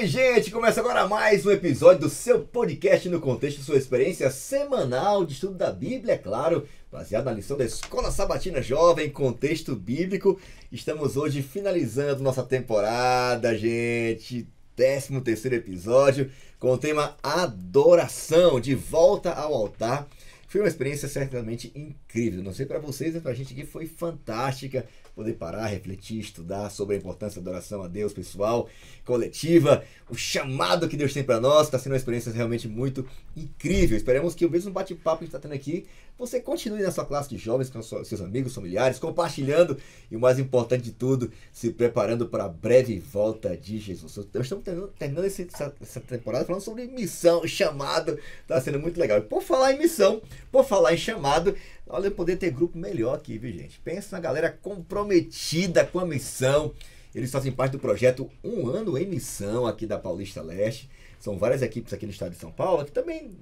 aí, gente? Começa agora mais um episódio do seu podcast no contexto, sua experiência semanal de estudo da Bíblia, é claro, baseado na lição da Escola Sabatina Jovem, contexto bíblico. Estamos hoje finalizando nossa temporada, gente. 13º episódio, com o tema Adoração, de volta ao altar. Foi uma experiência certamente incrível. Não sei para vocês, mas para a gente aqui foi fantástica. Poder parar, refletir, estudar sobre a importância da adoração a Deus, pessoal, coletiva, o chamado que Deus tem para nós. Está sendo uma experiência realmente muito incrível. Esperamos que o mesmo bate-papo que a gente está tendo aqui, você continue na sua classe de jovens, com seus amigos, familiares, compartilhando e o mais importante de tudo, se preparando para a breve volta de Jesus. Nós estamos terminando essa temporada falando sobre missão, chamado. Está sendo muito legal. E por falar em missão, por falar em chamado, olha, poder ter grupo melhor aqui, viu, gente? Pensa na galera comprometida com a missão. Eles fazem parte do projeto Um Ano em Missão aqui da Paulista Leste. São várias equipes aqui no estado de São Paulo, aqui também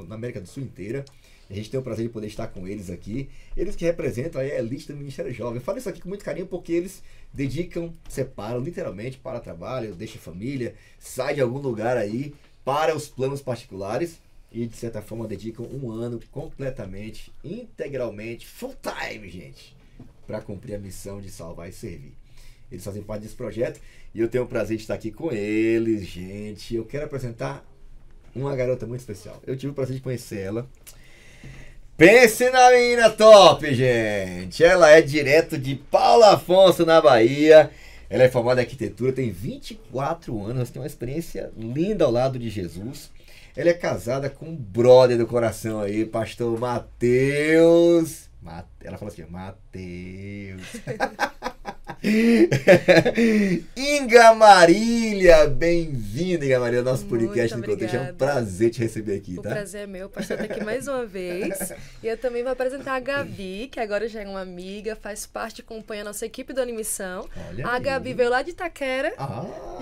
na América do Sul inteira. A gente tem o prazer de poder estar com eles aqui. Eles que representam aí a elite do Ministério Jovem. Eu falo isso aqui com muito carinho porque eles dedicam, separam literalmente para trabalho, deixam família, saem de algum lugar aí para os planos particulares. E, de certa forma, dedicam um ano completamente, integralmente, full time, gente, para cumprir a missão de salvar e servir. Eles fazem parte desse projeto e eu tenho o prazer de estar aqui com eles, gente. Eu quero apresentar uma garota muito especial. Eu tive o prazer de conhecer ela. Pense na menina top, gente! Ela é direto de Paulo Afonso, na Bahia. Ela é formada em arquitetura, tem 24 anos, tem uma experiência linda ao lado de Jesus. Ela é casada com um brother do coração aí, pastor Matheus. Ela fala assim, Matheus. Inga Marília, bem-vinda, Inga Marília, nosso podcast no contexto. É um prazer te receber aqui, tá? O prazer é meu, pastor, estar aqui mais uma vez. E eu também vou apresentar a Gabi, que agora já é uma amiga, faz parte, acompanha a nossa equipe do Animação. Olha a aí. Gabi veio lá de Itaquera,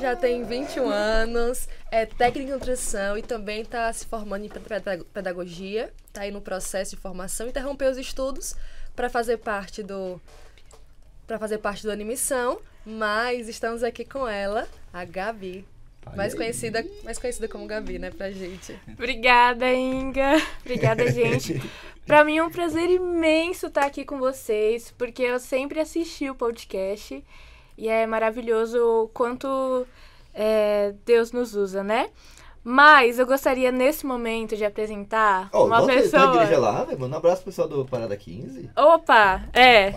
já tem 21 anos, é técnica em nutrição e também está se formando em pedagogia, está aí no processo de formação, interrompeu os estudos para fazer parte do Animação, mas estamos aqui com ela, a Gabi. Mais conhecida como Gabi, né, pra gente. Obrigada, Inga. Obrigada, gente. Pra mim é um prazer imenso estar aqui com vocês, porque eu sempre assisti o podcast e é maravilhoso o quanto Deus nos usa, né? Mas eu gostaria, nesse momento, de apresentar uma pessoa... Da igreja lá, manda um abraço pro pessoal do Parada 15. Opa,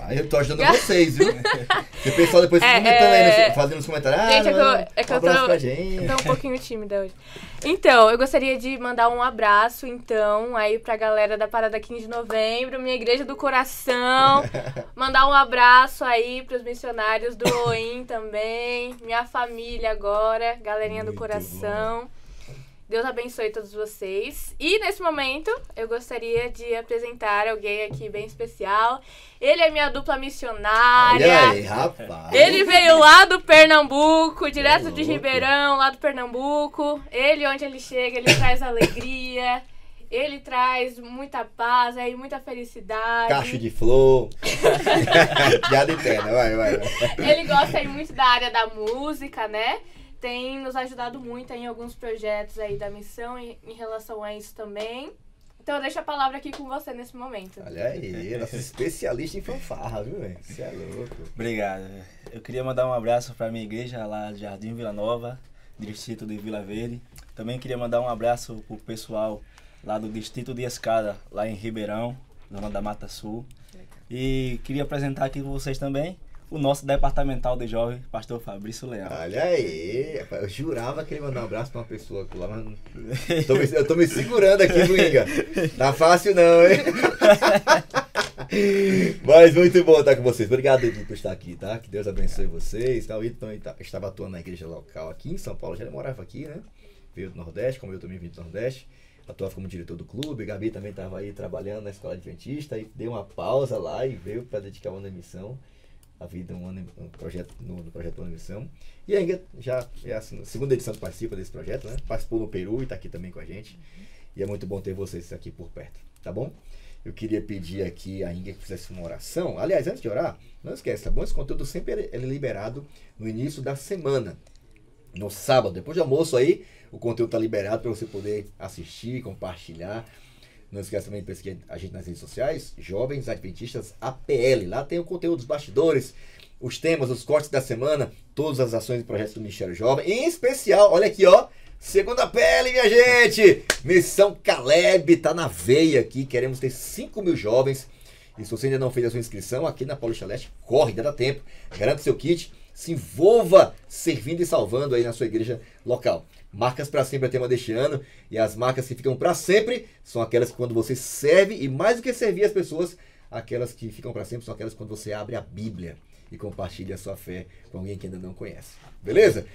Eu tô ajudando vocês, viu? O pessoal depois comentando aí, fazendo os comentários. Gente, um abraço pra gente. Tô um pouquinho tímida hoje. Então, eu gostaria de mandar um abraço, então, aí pra galera da Parada 15 de novembro, minha igreja do coração. Mandar um abraço aí pros missionários do OIM também, minha família agora, galerinha do coração. Bom. Deus abençoe todos vocês. E nesse momento, eu gostaria de apresentar alguém aqui bem especial. Ele é minha dupla missionária. Olha aí, rapaz. Ele veio lá do Pernambuco, direto de Ribeirão, lá do Pernambuco. Ele, onde ele chega, ele traz alegria. Ele traz muita paz e muita felicidade. Cacho de flor. Piada interna, vai. Ele gosta aí muito da área da música, né? Tem nos ajudado muito em alguns projetos aí da missão em relação a isso também. Então eu deixo a palavra aqui com você nesse momento. Olha aí, nosso especialista em fanfarra, viu, velho? Você é louco. Obrigado. Eu queria mandar um abraço para minha igreja lá de Jardim Vila Nova, distrito de Vila Verde. Também queria mandar um abraço pro pessoal lá do distrito de Escada, lá em Ribeirão, zona da Mata Sul. E queria apresentar aqui com vocês também o nosso departamental de jovem, pastor Fabrício Leão. Olha aí, eu jurava que ele ia mandar um abraço pra uma pessoa lá, mas eu tô me segurando aqui, Inga. Tá fácil não, hein? Mas muito bom estar com vocês. Obrigado, Edith, por estar aqui, tá? Que Deus abençoe vocês. O Edson estava atuando na igreja local aqui em São Paulo, já ele morava aqui, né? Veio do Nordeste, como eu também vim do Nordeste. Atuava como diretor do clube. Gabi também estava aí trabalhando na escola adventista e deu uma pausa lá e veio para dedicar uma missão. A vida, um projeto no projeto Uma Missão. E a Inga já é a segunda edição que participa desse projeto, né? Participou no Peru e está aqui também com a gente. E é muito bom ter vocês aqui por perto, tá bom? Eu queria pedir aqui a Inga que fizesse uma oração. Aliás, antes de orar, não esquece, tá bom? Esse conteúdo sempre é liberado no início da semana. no sábado, depois do almoço aí, o conteúdo está liberado para você poder assistir, compartilhar. Não esqueça também de seguir a gente nas redes sociais, Jovens Adventistas APL. Lá tem o conteúdo dos bastidores, os temas, os cortes da semana, todas as ações e projetos do Ministério Jovem. Em especial, olha aqui, ó, Segunda Pele, minha gente! Missão Caleb tá na veia aqui. Queremos ter 5.000 jovens. E se você ainda não fez a sua inscrição aqui na Paulista Leste, corre, ainda dá tempo. Garante seu kit. Se envolva servindo e salvando aí na sua igreja local. Marcas para sempre é tema deste ano. E as marcas que ficam para sempre são aquelas que quando você serve, e mais do que servir as pessoas, aquelas que ficam para sempre são aquelas quando você abre a Bíblia e compartilha a sua fé com alguém que ainda não conhece. Beleza?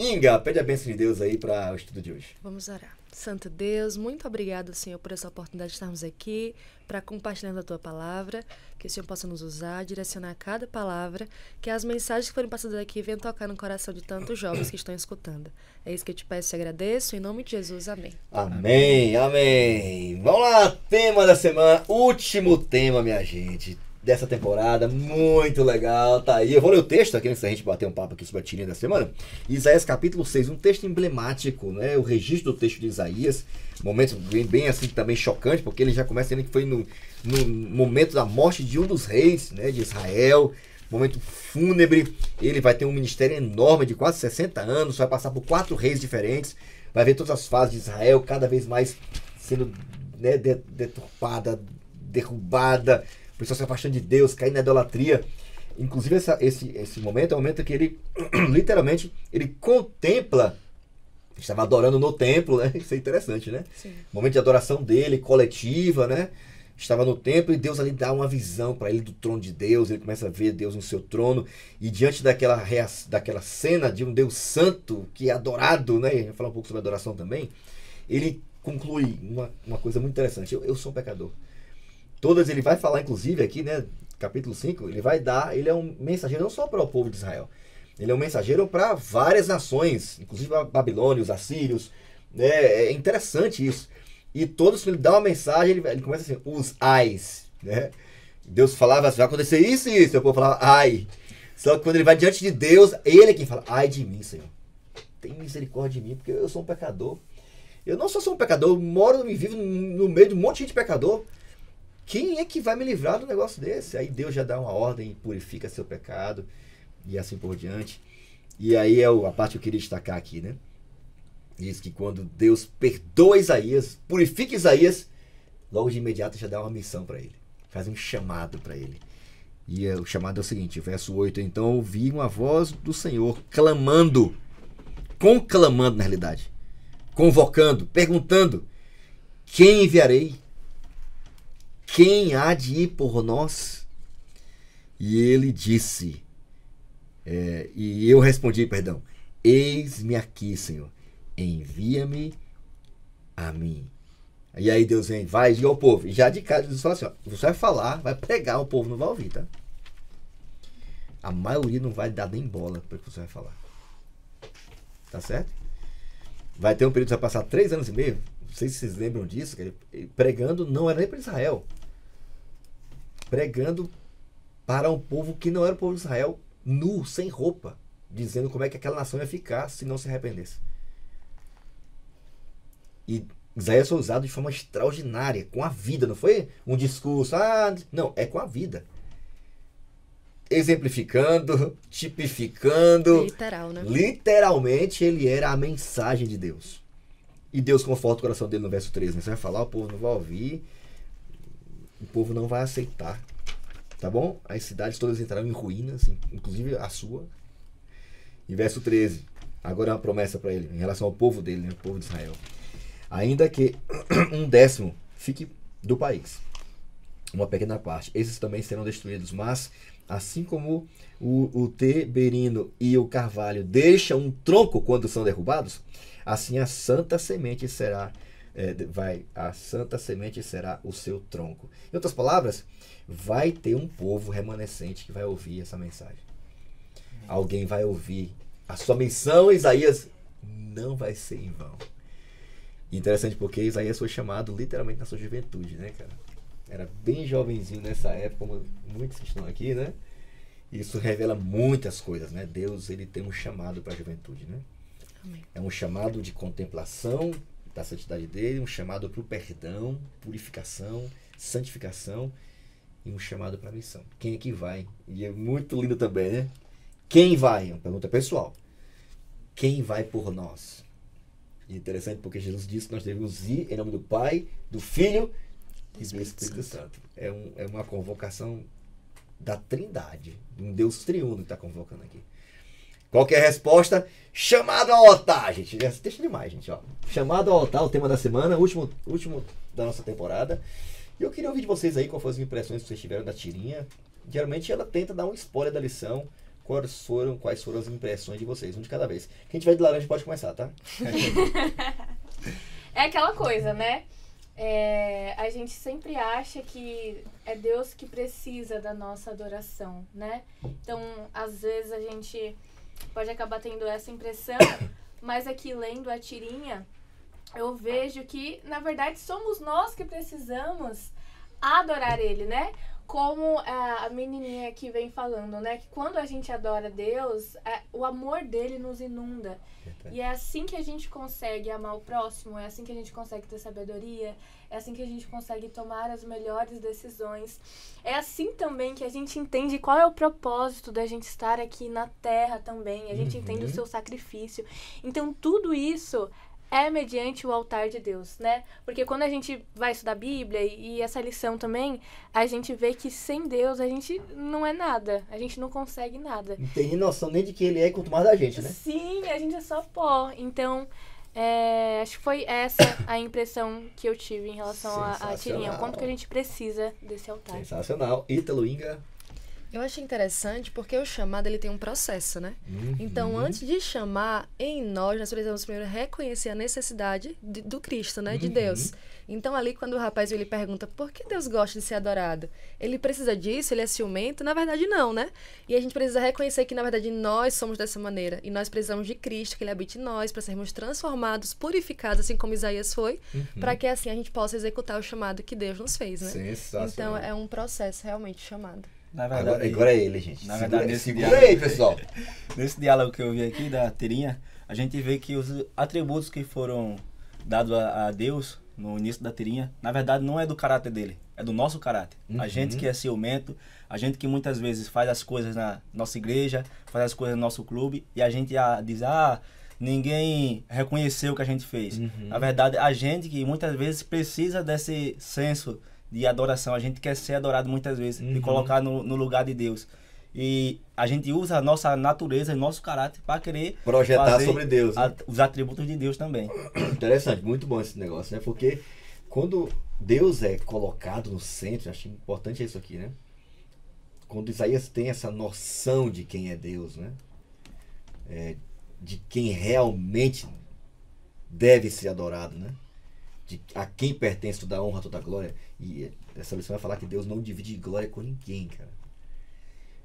Inga, pede a bênção de Deus aí para o estudo de hoje. Vamos orar. Santo Deus, muito obrigado, Senhor, por essa oportunidade de estarmos aqui para compartilhando a Tua palavra, que o Senhor possa nos usar, direcionar cada palavra, que as mensagens que forem passadas aqui venham tocar no coração de tantos jovens que estão escutando. É isso que eu te peço e agradeço, em nome de Jesus, amém. Amém, amém. Vamos lá, tema da semana, último tema, minha gente, dessa temporada, muito legal, tá aí. Eu vou ler o texto aqui antes da gente bater um papo aqui sobre a tirinha da semana. Isaías capítulo 6, um texto emblemático, né? O registro do texto de Isaías, momento bem assim também chocante, porque ele já começa dizendo que foi no momento da morte de um dos reis, né, de Israel, momento fúnebre. Ele vai ter um ministério enorme de quase 60 anos, vai passar por 4 reis diferentes, vai ver todas as fases de Israel cada vez mais sendo, né, deturpada, derrubada, a pessoa se afastando de Deus, caindo na idolatria. Inclusive esse momento é o momento que ele literalmente ele contempla, estava adorando no templo, né? Isso é interessante, né? Sim. Momento de adoração dele, coletiva, né? Estava no templo e Deus ali dá uma visão para ele do trono de Deus. Ele começa a ver Deus no seu trono e diante daquela cena de um Deus santo que é adorado, né? A gente vai falar um pouco sobre adoração também. Ele conclui uma coisa muito interessante. Eu sou um pecador. Todas ele vai falar, inclusive, aqui, né? Capítulo 5, ele é um mensageiro não só para o povo de Israel. Ele é um mensageiro para várias nações, inclusive a Babilônia, os assírios. Né? É interessante isso. E todos, quando ele dá uma mensagem, ele começa assim, os ais. Né? Deus falava assim, vai acontecer isso e isso. E o povo falava, ai. Só que quando ele vai diante de Deus, ele é quem fala, ai de mim, Senhor. Tem misericórdia de mim, porque eu sou um pecador. Eu não só sou um pecador, eu moro e vivo no meio de um monte de gente pecador. Quem é que vai me livrar do negócio desse? Aí Deus já dá uma ordem, purifica seu pecado e assim por diante. E aí é a parte que eu queria destacar aqui, né? Diz que quando Deus perdoa Isaías, purifica Isaías, logo de imediato já dá uma missão para ele. Faz um chamado para ele. E o chamado é o seguinte, verso 8. Então ouvi uma voz do Senhor clamando, conclamando na realidade, convocando, perguntando, quem enviarei? Quem há de ir por nós? E ele disse, e eu respondi, perdão, eis-me aqui, Senhor, envia-me a mim. E aí Deus vem, vai, diga ao povo. E já de cara, Deus fala assim, ó, você vai falar, vai pregar, o povo não vai ouvir, tá? A maioria não vai dar nem bola para o que você vai falar. Tá certo? Vai ter um período que vai passar 3 anos e meio, não sei se vocês lembram disso, que ele pregando não era nem para Israel. Pregando para um povo que não era o povo de Israel, nu, sem roupa, dizendo como é que aquela nação ia ficar se não se arrependesse. E Isaías foi usado de forma extraordinária, com a vida, não foi um discurso, não, é com a vida. Exemplificando, tipificando. Literal, né? Literalmente ele era a mensagem de Deus. E Deus conforta o coração dele no verso 13. Né? Você vai falar, o povo não vai ouvir, o povo não vai aceitar. Tá bom? As cidades todas entrarão em ruínas, inclusive a sua. Em verso 13, agora é uma promessa para ele, em relação ao povo dele, né? O povo de Israel. Ainda que 1/10 fique do país, uma pequena parte, esses também serão destruídos, mas assim como o teberino e o carvalho deixam um tronco quando são derrubados, assim a santa semente será o seu tronco. Em outras palavras, vai ter um povo remanescente que vai ouvir essa mensagem. Alguém vai ouvir. A sua missão, Isaías, não vai ser em vão. Interessante porque Isaías foi chamado literalmente na sua juventude, né, cara? Era bem jovenzinho nessa época, como muitos que estão aqui, né? Isso revela muitas coisas, né? Deus, ele tem um chamado para a juventude, né? Amém. É um chamado de contemplação da santidade dele, um chamado para o perdão, purificação, santificação e um chamado para a missão. Quem é que vai? E é muito lindo também, né? Quem vai? É uma pergunta pessoal. Quem vai por nós? E é interessante porque Jesus disse que nós devemos ir em nome do Pai, do Filho e do Espírito Santo. É uma convocação da Trindade, de um Deus triuno que está convocando aqui. Qual que é a resposta? Chamado ao altar, gente. Esse texto é demais, gente. Ó. Chamado ao altar, o tema da semana, último da nossa temporada. E eu queria ouvir de vocês aí quais foram as impressões que vocês tiveram da tirinha. Geralmente ela tenta dar um spoiler da lição. Quais foram as impressões de vocês? Um de cada vez. Quem tiver de laranja pode começar, tá? É aquela coisa, né? A gente sempre acha que é Deus que precisa da nossa adoração, né? Então, às vezes a gente pode acabar tendo essa impressão, mas aqui lendo a tirinha, eu vejo que, na verdade, somos nós que precisamos adorar Ele, né? Como a menininha aqui vem falando, né? Que quando a gente adora Deus, o amor dele nos inunda. E é assim que a gente consegue amar o próximo, é assim que a gente consegue ter sabedoria, é assim que a gente consegue tomar as melhores decisões. É assim também que a gente entende qual é o propósito da gente estar aqui na Terra também. A gente entende o seu sacrifício. Então, tudo isso é mediante o altar de Deus, né? Porque quando a gente vai estudar a Bíblia e essa lição também, a gente vê que sem Deus a gente não é nada. A gente não consegue nada. Não tem noção nem de que ele é, quanto mais da gente, né? Sim, a gente é só pó. Então, acho que foi essa a impressão que eu tive em relação à tirinha. O quanto que a gente precisa desse altar. Sensacional. Ítalo, Inga. Eu achei interessante porque o chamado ele tem um processo, né? Então, antes de chamar, em nós precisamos primeiro reconhecer a necessidade do Cristo, né? De Deus. Então, ali, quando o rapaz ele pergunta por que Deus gosta de ser adorado? Ele precisa disso? Ele é ciumento? Na verdade, não, né? E a gente precisa reconhecer que, na verdade, nós somos dessa maneira. E nós precisamos de Cristo, que Ele habite em nós, para sermos transformados, purificados, assim como Isaías foi, para que, assim, a gente possa executar o chamado que Deus nos fez, né? Sensacional. Então, é um processo realmente chamado. Na verdade, agora é ele, gente. Na verdade, segura aí, pessoal. Nesse diálogo que eu vi aqui da tirinha, a gente vê que os atributos que foram dados a Deus no início da tirinha, na verdade não é do caráter dele, é do nosso caráter. A gente que é ciumento, a gente que muitas vezes faz as coisas na nossa igreja, faz as coisas no nosso clube, e a gente diz, ninguém reconheceu o que a gente fez. Na verdade, a gente que muitas vezes precisa desse senso de adoração, a gente quer ser adorado muitas vezes e colocar no lugar de Deus. E a gente usa a nossa natureza e nosso caráter para querer projetar sobre Deus, né? Os atributos de Deus também. Interessante, muito bom esse negócio, né? Porque quando Deus é colocado no centro, acho importante isso aqui, né? Quando Isaías tem essa noção de quem é Deus, né? De quem realmente deve ser adorado, né? A quem pertence toda a honra, toda a glória. E essa lição vai falar que Deus não divide glória com ninguém, cara.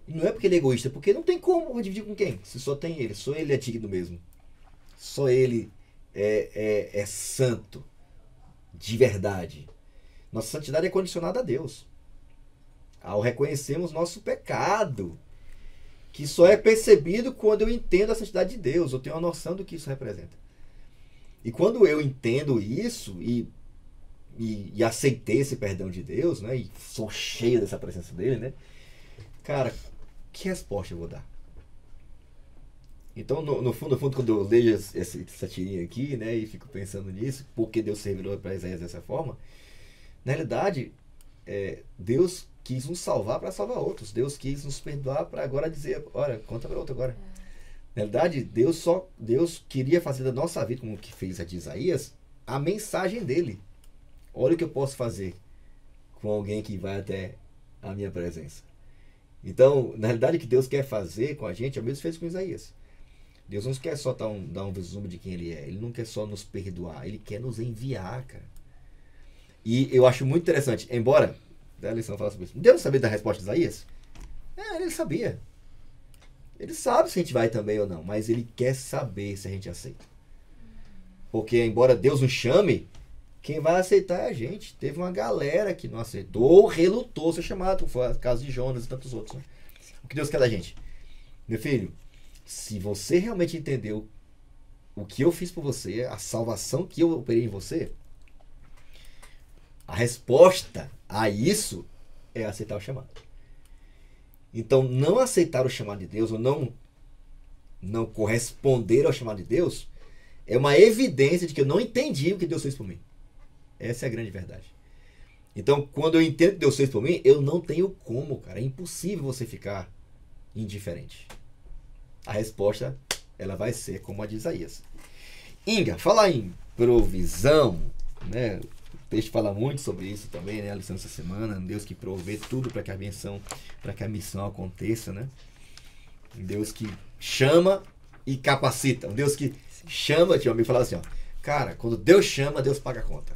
E não é porque ele é egoísta, porque não tem como dividir com quem. Se só tem ele, só ele é digno mesmo. Só ele é santo, de verdade. Nossa santidade é condicionada a Deus. Ao reconhecermos nosso pecado, que só é percebido quando eu entendo a santidade de Deus, eu tenho uma noção do que isso representa. E quando eu entendo isso e aceitei esse perdão de Deus, né, e sou cheio dessa presença dele, né, cara, que resposta eu vou dar? Então, no fundo, quando eu leio essa tirinha aqui, né, e fico pensando nisso, porque Deus se revelou para Isaías dessa forma, na realidade, Deus quis nos salvar para salvar outros. Deus quis nos perdoar para agora dizer, olha, conta para outro agora. Na verdade, Deus queria fazer da nossa vida, como que fez a de Isaías, a mensagem dele. Olha o que eu posso fazer com alguém que vai até a minha presença. Então, na realidade, o que Deus quer fazer com a gente é o mesmo que fez com Isaías. Deus não quer só dar um vislumbre de quem ele é. Ele não quer só nos perdoar. Ele quer nos enviar, cara. E eu acho muito interessante, embora a lição fala sobre isso. Deus sabia da resposta de Isaías? Ele sabia. Ele sabe se a gente vai também ou não, mas ele quer saber se a gente aceita. Porque, embora Deus nos chame, quem vai aceitar é a gente. Teve uma galera que não aceitou ou relutou ser chamado, foi o caso de Jonas e tantos outros. Né? O que Deus quer da gente? Meu filho, se você realmente entendeu o que eu fiz por você, a salvação que eu operei em você, a resposta a isso é aceitar o chamado. Então, não aceitar o chamado de Deus, ou não corresponder ao chamado de Deus, é uma evidência de que eu não entendi o que Deus fez por mim. Essa é a grande verdade. Então, quando eu entendo o que Deus fez por mim, eu não tenho como, cara. É impossível você ficar indiferente. A resposta, ela vai ser como a de Isaías. Inga, falar em provisão, né? O texto fala muito sobre isso também, né? A lição dessa semana, Deus que provê tudo para que a missão aconteça, né? Um Deus que chama e capacita. Um Deus que chama, tinha um amigo falava assim, ó, cara, quando Deus chama, Deus paga a conta.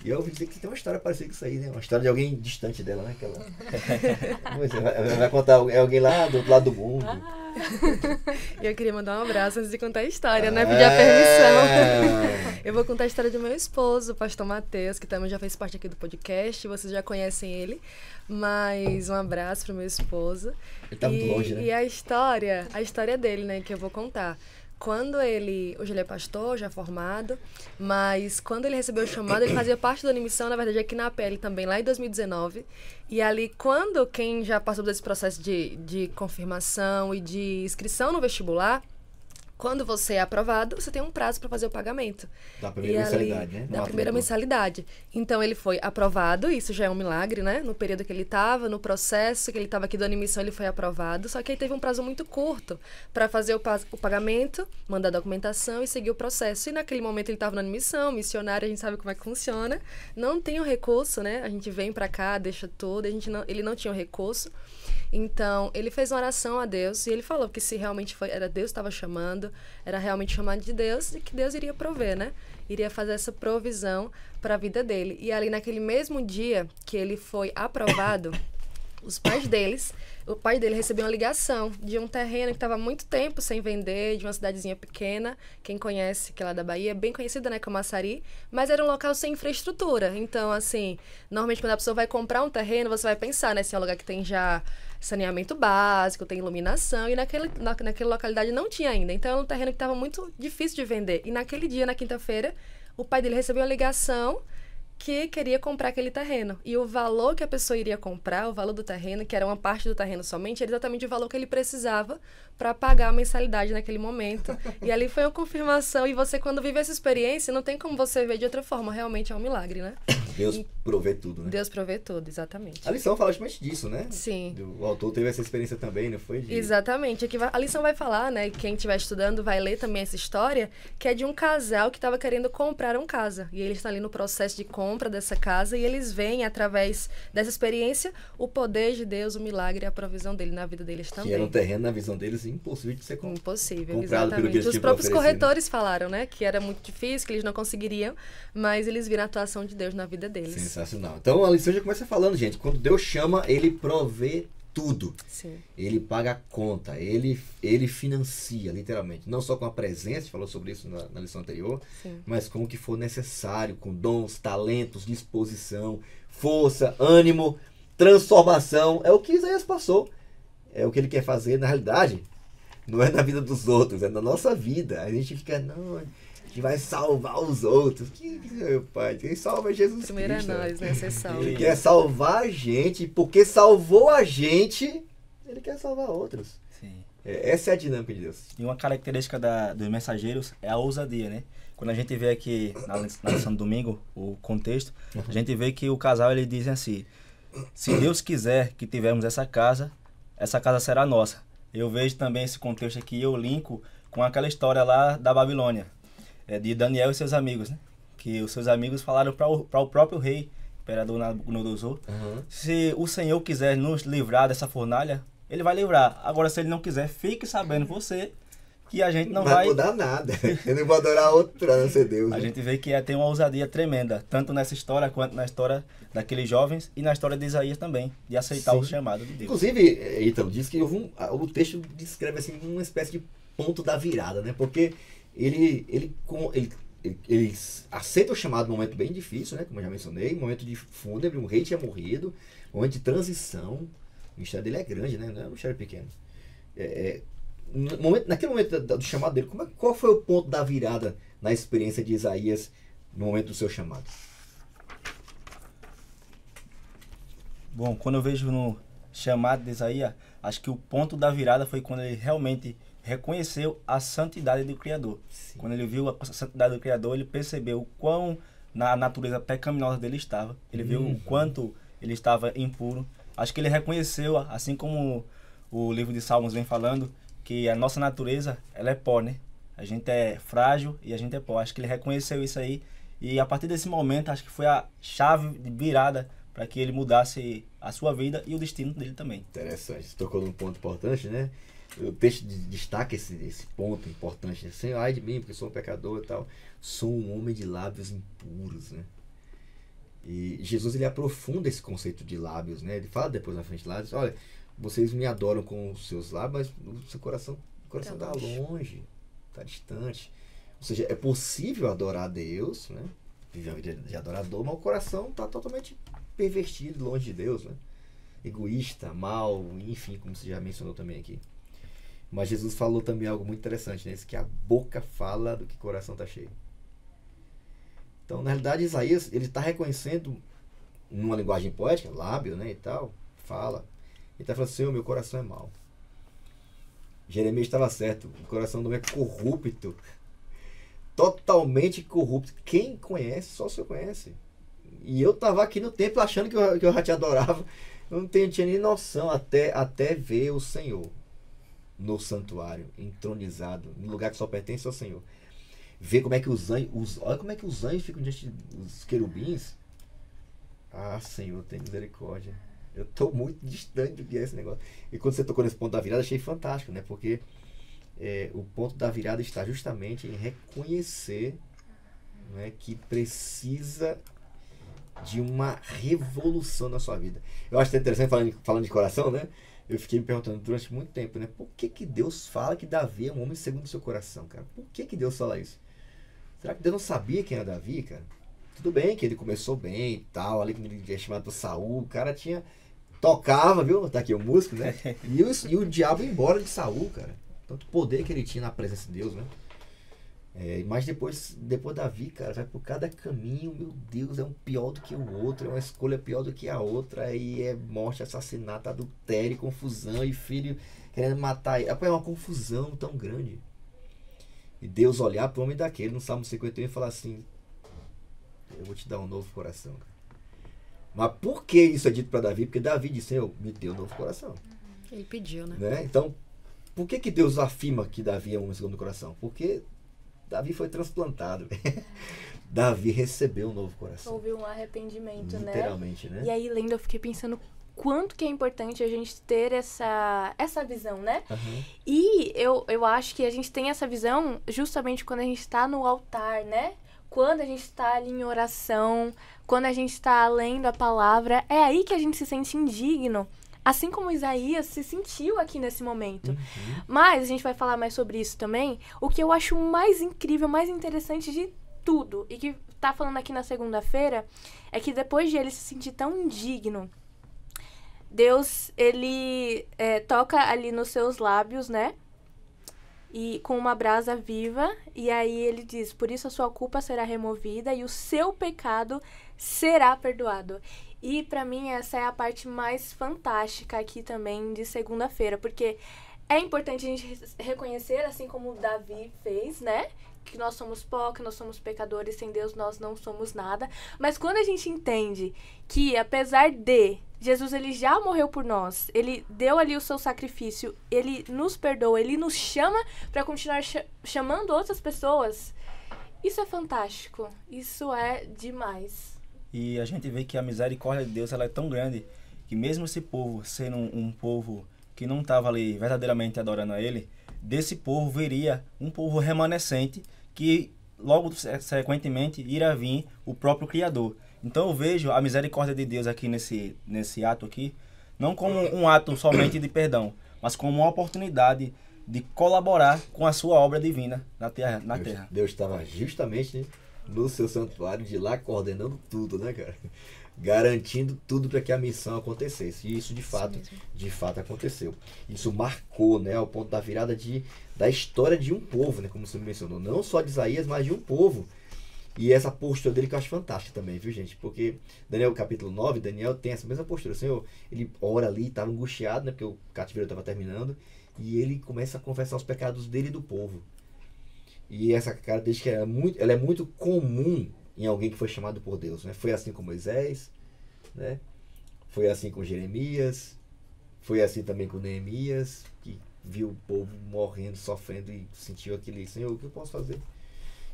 E eu ouvi dizer que você tem uma história parecida com isso aí, né? Uma história de alguém distante dela, né? Vai contar, é alguém lá do outro lado do mundo. Eu queria mandar um abraço antes de contar a história, né? Pedir a permissão. Eu vou contar a história do meu esposo, o pastor Matheus, que também já fez parte aqui do podcast. Vocês já conhecem ele. Mas um abraço pro meu esposo. Ele tá muito longe, né? E a história dele, né? Que eu vou contar. Hoje ele é pastor, já formado, mas quando ele recebeu o chamado, ele fazia parte da Unimissão, na verdade aqui na APL também, lá em 2019. E ali, quem já passou por esse processo de confirmação e de inscrição no vestibular, quando você é aprovado, você tem um prazo para fazer o pagamento. Da primeira mensalidade, né? Da primeira mensalidade. Então, ele foi aprovado, isso já é um milagre, né? No período que ele estava, no processo que ele estava aqui da Unimissão, ele foi aprovado. Só que aí teve um prazo muito curto para fazer o pagamento, mandar a documentação e seguir o processo. E naquele momento ele estava na Unimissão, missionário, a gente sabe como é que funciona. Não tem o recurso, né? A gente vem para cá, deixa tudo, ele não tinha o recurso. Então, ele fez uma oração a Deus e ele falou que se realmente era Deus que estava chamando, era realmente chamado de Deus e que Deus iria prover, né? Iria fazer essa provisão para a vida dele. E ali naquele mesmo dia que ele foi aprovado, o pai dele recebeu uma ligação de um terreno que estava há muito tempo sem vender, de uma cidadezinha pequena, quem conhece, que é lá da Bahia, bem conhecida, né, como Camaçari, mas era um local sem infraestrutura. Então, assim, normalmente quando a pessoa vai comprar um terreno, você vai pensar, né, se é um lugar que tem já saneamento básico, tem iluminação, e naquela localidade não tinha ainda. Então, era um terreno que estava muito difícil de vender. E naquele dia, na quinta-feira, o pai dele recebeu uma ligação que queria comprar aquele terreno. E o valor que a pessoa iria comprar, o valor do terreno, que era uma parte do terreno somente, era exatamente o valor que ele precisava para pagar a mensalidade naquele momento. E ali foi uma confirmação. E você, quando vive essa experiência, não tem como você ver de outra forma. Realmente é um milagre, né? Deus provê tudo, né? Deus provê tudo, exatamente. A lição fala justamente disso, né? Sim. O autor teve essa experiência também, não foi? Exatamente. Aqui a lição vai falar, né? Quem estiver estudando vai ler também essa história, que é de um casal que estava querendo comprar uma casa. E eles estão ali no processo de compra dessa casa e eles veem, através dessa experiência, o poder de Deus, o milagre e a provisão dele na vida deles também. Que era um terreno, na visão deles, impossível de ser comprado. Impossível, exatamente. Os próprios corretores falaram, né? Que era muito difícil, que eles não conseguiriam, mas eles viram a atuação de Deus na vida deles. Sensacional. Então a lição já começa falando, gente, quando Deus chama, ele provê tudo. Sim. Ele paga a conta, ele financia, literalmente. Não só com a presença, a gente falou sobre isso na lição anterior, sim, mas com o que for necessário, com dons, talentos, disposição, força, ânimo, transformação. É o que Isaías passou. É o que ele quer fazer, na realidade, não é na vida dos outros, é na nossa vida. A gente fica, não, a gente vai salvar os outros. Meu pai, quem salva é Jesus Primeiro Cristo. Primeiro é nós, né? Você salva. Ele quer salvar a gente, porque salvou a gente, ele quer salvar outros. Sim. Essa é a dinâmica de Deus. E uma característica dos mensageiros é a ousadia, né? Quando a gente vê aqui na lição do domingo, o contexto, a gente vê que o casal, ele diz assim, se Deus quiser que tivermos essa casa será nossa. Eu vejo também esse contexto aqui, eu linko com aquela história lá da Babilônia, de Daniel e seus amigos, né? Que os seus amigos falaram para o próprio rei, imperador Nabucodonosor, se o Senhor quiser nos livrar dessa fornalha, ele vai livrar. Agora, se ele não quiser, fique sabendo você que a gente não vai mudar nada. Eu não vou adorar outro a não ser Deus. A gente vê que tem uma ousadia tremenda, tanto nessa história quanto na história daqueles jovens e na história de Isaías também, de aceitar o chamado de Deus. Inclusive, Ítalo, diz que o texto descreve assim uma espécie de ponto da virada, né? Porque ele aceita o chamado num momento bem difícil, né? Como eu já mencionei, um momento de fúnebre, um rei tinha morrido, um momento de transição. O mistério dele é grande, né? Não é um mistério pequeno. naquele momento do chamado dele, qual foi o ponto da virada na experiência de Isaías no momento do seu chamado? Bom, quando eu vejo no chamado de Isaías, acho que o ponto da virada foi quando ele realmente reconheceu a santidade do Criador. Sim. Quando ele viu a santidade do Criador, ele percebeu o quão na natureza pecaminosa dele estava. Ele viu o quanto ele estava impuro. Acho que ele reconheceu, assim como o livro de Salmos vem falando, que a nossa natureza, ela é pó, né? A gente é frágil e a gente é pó. Acho que ele reconheceu isso aí. E a partir desse momento, acho que foi a chave de virada para que ele mudasse a sua vida e o destino dele também. Interessante. Você tocou num ponto importante, né? O texto destaca esse ponto importante. Né? Senhor, ai de mim, porque sou um pecador e tal. Sou um homem de lábios impuros, né? E Jesus, ele aprofunda esse conceito de lábios, né? Ele fala depois na frente de lábios, olha, vocês me adoram com os seus lábios, mas o seu coração está longe, está distante. Ou seja, é possível adorar a Deus, né? Viver uma vida de adorador, mas o coração está totalmente pervertido, longe de Deus, né? Egoísta, mal, enfim, como você já mencionou também aqui. Mas Jesus falou também algo muito interessante, né? Que a boca fala do que o coração está cheio. Então, na realidade, Isaías, ele está reconhecendo, numa linguagem poética, lábio, né, e tal, fala. Ele está falando assim, meu coração é mau. Jeremias estava certo, o coração do homem é corrupto. Totalmente corrupto. Quem conhece, só o Senhor conhece. E eu estava aqui no templo achando que eu já te adorava. Eu não tinha nem noção até ver o Senhor no santuário, entronizado, no lugar que só pertence ao Senhor. Ver como é que olha como é que os anjos ficam diante dos querubins. Ah, Senhor, tem misericórdia. Eu estou muito distante do que é esse negócio. E quando você tocou nesse ponto da virada, achei fantástico, né? Porque o ponto da virada está justamente em reconhecer, né, que precisa de uma revolução na sua vida. Eu acho interessante, falando de coração, né? Eu fiquei me perguntando durante muito tempo, né? Por que Deus fala que Davi é um homem segundo o seu coração, cara? Por que Deus fala isso? Será que Deus não sabia quem era Davi, cara? Tudo bem que ele começou bem e tal, ali quando ele é chamado por Saul, o cara tocava, viu? Tá aqui o músico, né? E o diabo ia embora de Saul, cara. Tanto poder que ele tinha na presença de Deus, né? Mas depois Davi, cara, vai por cada caminho, meu Deus, é um pior do que o outro, é uma escolha pior do que a outra, aí é morte, assassinato, adultério, confusão, e filho querendo matar ele. É uma confusão tão grande. E Deus olhar para o homem daquele no Salmo 51 e falar assim, eu vou te dar um novo coração. Mas por que isso é dito para Davi? Porque Davi disse, eu me deu um novo coração. Ele pediu, né? Então, por que Deus afirma que Davi é um segundo coração? Porque Davi foi transplantado. Davi recebeu um novo coração. Houve um arrependimento, literalmente, né? E aí, lendo, eu fiquei pensando quanto que é importante a gente ter essa visão, né? Uhum. E eu acho que a gente tem essa visão justamente quando a gente está no altar, né? Quando a gente está ali em oração, quando a gente está lendo a palavra, é aí que a gente se sente indigno. Assim como Isaías se sentiu aqui nesse momento. Uhum. Mas a gente vai falar mais sobre isso também. O que eu acho mais incrível, mais interessante de tudo, e que tá falando aqui na segunda-feira, é que depois de ele se sentir tão indigno, Deus, ele toca ali nos seus lábios, né? E com uma brasa viva, e aí ele diz, por isso a sua culpa será removida e o seu pecado será perdoado. E pra mim essa é a parte mais fantástica aqui também de segunda-feira, porque é importante a gente reconhecer, assim como Davi fez, né? Que nós somos pó, que nós somos pecadores, sem Deus nós não somos nada. Mas quando a gente entende que apesar de Jesus, ele já morreu por nós, ele deu ali o seu sacrifício, ele nos perdoa, ele nos chama para continuar chamando outras pessoas, isso é fantástico, isso é demais. E a gente vê que a misericórdia de Deus ela é tão grande que mesmo esse povo sendo um povo que não estava ali verdadeiramente adorando a ele, desse povo viria um povo remanescente que logo sequentemente irá vir o próprio Criador. Então eu vejo a misericórdia de Deus aqui nesse ato aqui, não como um ato somente de perdão, mas como uma oportunidade de colaborar com a sua obra divina na terra. Deus estava justamente no seu santuário, de lá coordenando tudo, né, cara? Garantindo tudo para que a missão acontecesse. E isso de fato aconteceu. Isso marcou, né, ao ponto da virada da história de um povo, né, como você mencionou, não só de Isaías, mas de um povo. E essa postura dele que eu acho fantástica também, viu, gente? Porque Daniel, capítulo 9, Daniel tem essa mesma postura. O Senhor, ele ora ali, estava angustiado, né, porque o cativeiro estava terminando, e ele começa a confessar os pecados dele e do povo. E essa característica ela é muito comum em alguém que foi chamado por Deus, né? Foi assim com Moisés, né? Foi assim com Jeremias, foi assim também com Neemias, que viu o povo morrendo, sofrendo e sentiu aquele, Senhor, o que eu posso fazer?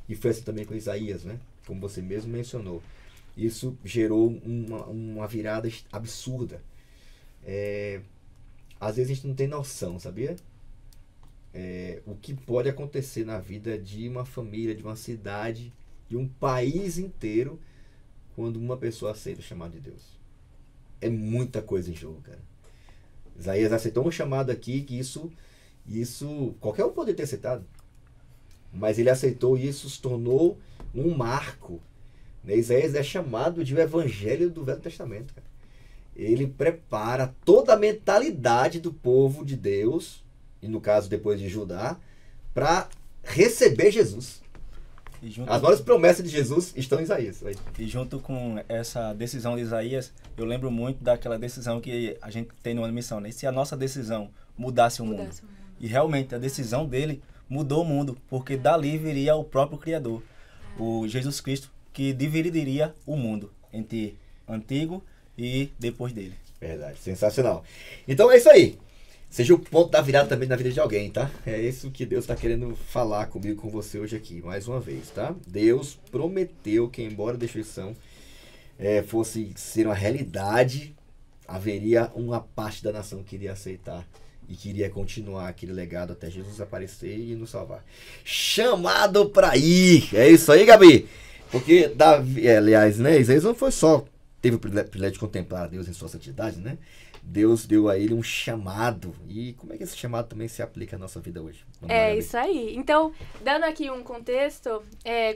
E foi assim também com Isaías, né? Como você mesmo mencionou. Isso gerou uma virada absurda. Às vezes a gente não tem noção, sabia? O que pode acontecer na vida de uma família, de uma cidade, de um país inteiro, quando uma pessoa aceita o chamado de Deus. É muita coisa em jogo, cara. Isaías aceitou um chamado aqui que isso qualquer um poderia ter aceitado. Mas ele aceitou e isso se tornou um marco. Né? Isaías é chamado de o evangelho do Velho Testamento, cara. Ele prepara toda a mentalidade do povo de Deus, e no caso depois de Judá, para receber Jesus. As maiores promessas de Jesus estão em Isaías. E junto com essa decisão de Isaías, eu lembro muito daquela decisão que a gente tem numa missão, né? E se a nossa decisão mudasse o mundo? E realmente a decisão dele mudou o mundo, porque dali viria o próprio Criador, o Jesus Cristo, que dividiria o mundo entre antigo e depois dele. Verdade, sensacional. Então é isso aí. Seja o ponto da virada também na vida de alguém, tá? É isso que Deus está querendo falar comigo, com você hoje aqui, mais uma vez, tá? Deus prometeu que, embora a destruição fosse ser uma realidade, haveria uma parte da nação que iria aceitar e queria continuar aquele legado até Jesus aparecer e nos salvar. Chamado para ir! É isso aí, Gabi! Porque, aliás, né, Isaías não foi só, teve o privilégio de contemplar a Deus em sua santidade, né? Deus deu a ele um chamado. E como é que esse chamado também se aplica à nossa vida hoje? Isso aí. Então, dando aqui um contexto,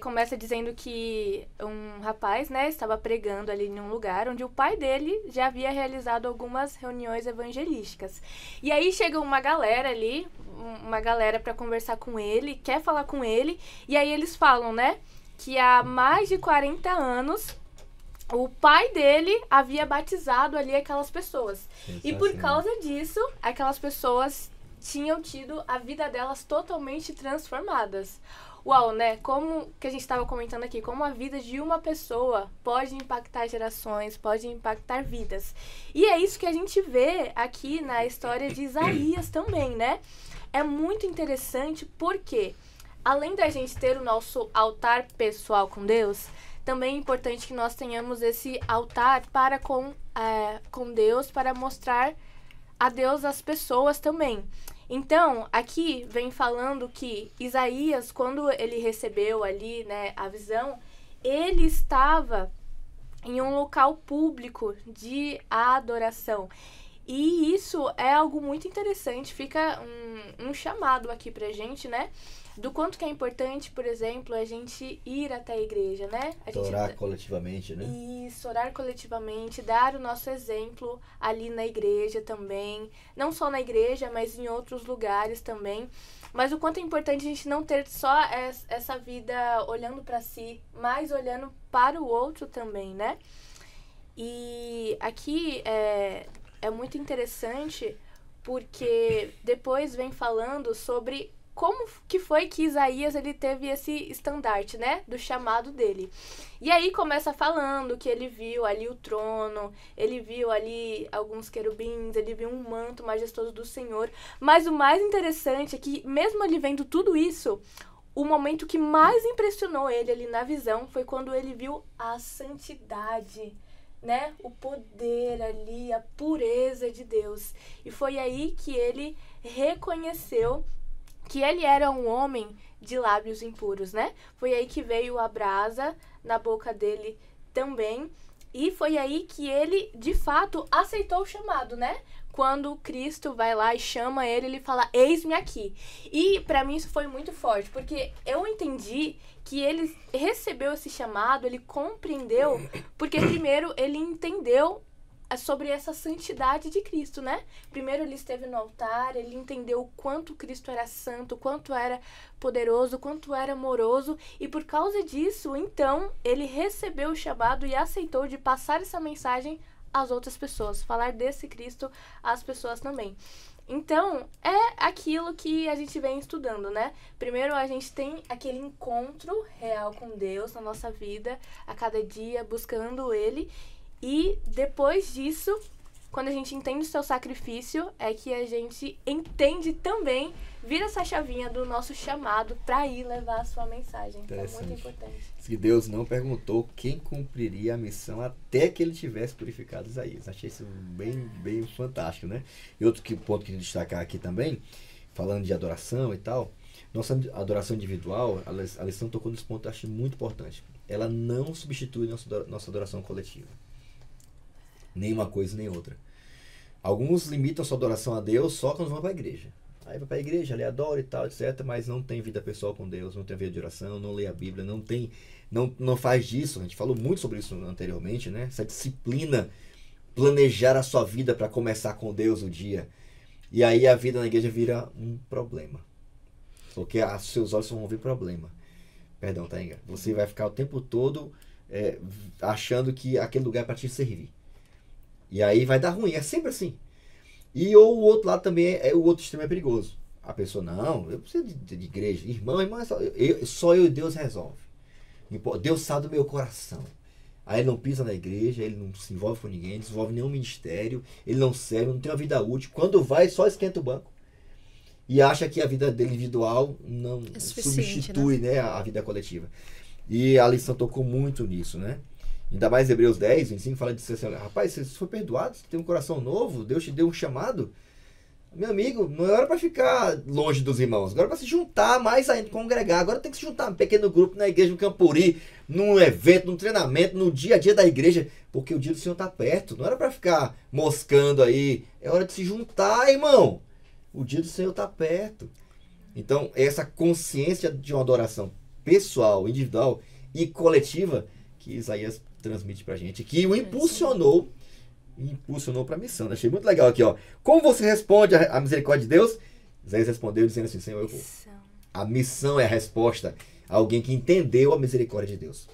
começa dizendo que um rapaz, né, estava pregando ali em um lugar onde o pai dele já havia realizado algumas reuniões evangelísticas. E aí chega uma galera ali, uma galera para conversar com ele, quer falar com ele, e aí eles falam, né, que há mais de 40 anos o pai dele havia batizado ali aquelas pessoas. E por causa disso, aquelas pessoas tinham tido a vida delas totalmente transformadas. Uau, né? Como que a gente estava comentando aqui, como a vida de uma pessoa pode impactar gerações, pode impactar vidas. E é isso que a gente vê aqui na história de Isaías também, né? É muito interessante porque, além da gente ter o nosso altar pessoal com Deus, também é importante que nós tenhamos esse altar para com Deus, para mostrar a Deus as pessoas também. Então, aqui vem falando que Isaías, quando ele recebeu ali, né, a visão, ele estava em um local público de adoração. E isso é algo muito interessante, fica um chamado aqui pra gente, né? Do quanto que é importante, por exemplo, a gente ir até a igreja, né? Orar coletivamente, né? Isso, orar coletivamente, dar o nosso exemplo ali na igreja também. Não só na igreja, mas em outros lugares também. Mas o quanto é importante a gente não ter só essa vida olhando para si, mas olhando para o outro também, né? E aqui é muito interessante porque depois vem falando sobre como que foi que Isaías ele teve esse estandarte, né, do chamado dele. E aí começa falando que ele viu ali o trono, ele viu ali alguns querubins, ele viu um manto majestoso do Senhor. Mas o mais interessante é que, mesmo ele vendo tudo isso, o momento que mais impressionou ele ali na visão foi quando ele viu a santidade, né, o poder ali, a pureza de Deus. E foi aí que ele reconheceu que ele era um homem de lábios impuros, né? Foi aí que veio a brasa na boca dele também. E foi aí que ele, de fato, aceitou o chamado, né? quando Cristo vai lá e chama ele fala, eis-me aqui. E pra mim isso foi muito forte, porque eu entendi que ele recebeu esse chamado, ele compreendeu, porque primeiro ele entendeu sobre essa santidade de Cristo, né? Primeiro ele esteve no altar, ele entendeu o quanto Cristo era santo, o quanto era poderoso, o quanto era amoroso, e por causa disso, então, ele recebeu o chamado e aceitou de passar essa mensagem às outras pessoas, falar desse Cristo às pessoas também. Então, é aquilo que a gente vem estudando, né? Primeiro, a gente tem aquele encontro real com Deus na nossa vida, a cada dia, buscando Ele. E depois disso, quando a gente entende o seu sacrifício, é que a gente entende também, vira essa chavinha do nosso chamado para ir levar a sua mensagem. Então, é muito importante. Que Deus não perguntou quem cumpriria a missão até que ele tivesse purificado Isaías. Achei isso bem fantástico, né? E outro ponto que eu destacar aqui também, falando de adoração e tal, nossa adoração individual, a lição tocou nesse ponto, eu acho muito importante. Ela não substitui nossa adoração coletiva. Nem uma coisa nem outra. Alguns limitam sua adoração a Deus só quando vão para a igreja. Aí vai para a igreja, ali adora e tal, etc. Mas não tem vida pessoal com Deus, não tem vida de oração, não lê a Bíblia, não faz disso. A gente falou muito sobre isso anteriormente, né? Essa disciplina, planejar a sua vida para começar com Deus o dia. E aí a vida na igreja vira um problema. Porque seus olhos vão ver problema. Perdão, Tainga. Você vai ficar o tempo todo achando que aquele lugar é para te servir. E aí vai dar ruim, é sempre assim. E ou o outro lado também, o outro extremo é perigoso. A pessoa, não, eu preciso de igreja. Irmão, só eu e Deus resolve. Deus sabe do meu coração. Aí ele não pisa na igreja, ele não se envolve com ninguém, não desenvolve nenhum ministério, ele não serve, não tem uma vida útil. Quando vai, só esquenta o banco. E acha que a vida dele individual não substitui, né, a vida coletiva. E a lição tocou muito nisso, né? Ainda mais Hebreus 10, 25, fala disso assim, rapaz, você foi perdoado, você tem um coração novo, Deus te deu um chamado. Meu amigo, não é hora para ficar longe dos irmãos, agora é para se juntar mais ainda, congregar. Agora tem que se juntar um pequeno grupo na igreja, no Campuri, num evento, num treinamento, no dia a dia da igreja, porque o dia do Senhor está perto. Não era para ficar moscando aí, é hora de se juntar, irmão. O dia do Senhor está perto. Então, essa consciência de uma adoração pessoal, individual e coletiva que Isaías transmite pra gente, que o impulsionou para a missão. Achei muito legal aqui, ó. Como você responde à misericórdia de Deus? Isaías respondeu dizendo assim, Senhor, eu vou. A missão é a resposta a alguém que entendeu a misericórdia de Deus.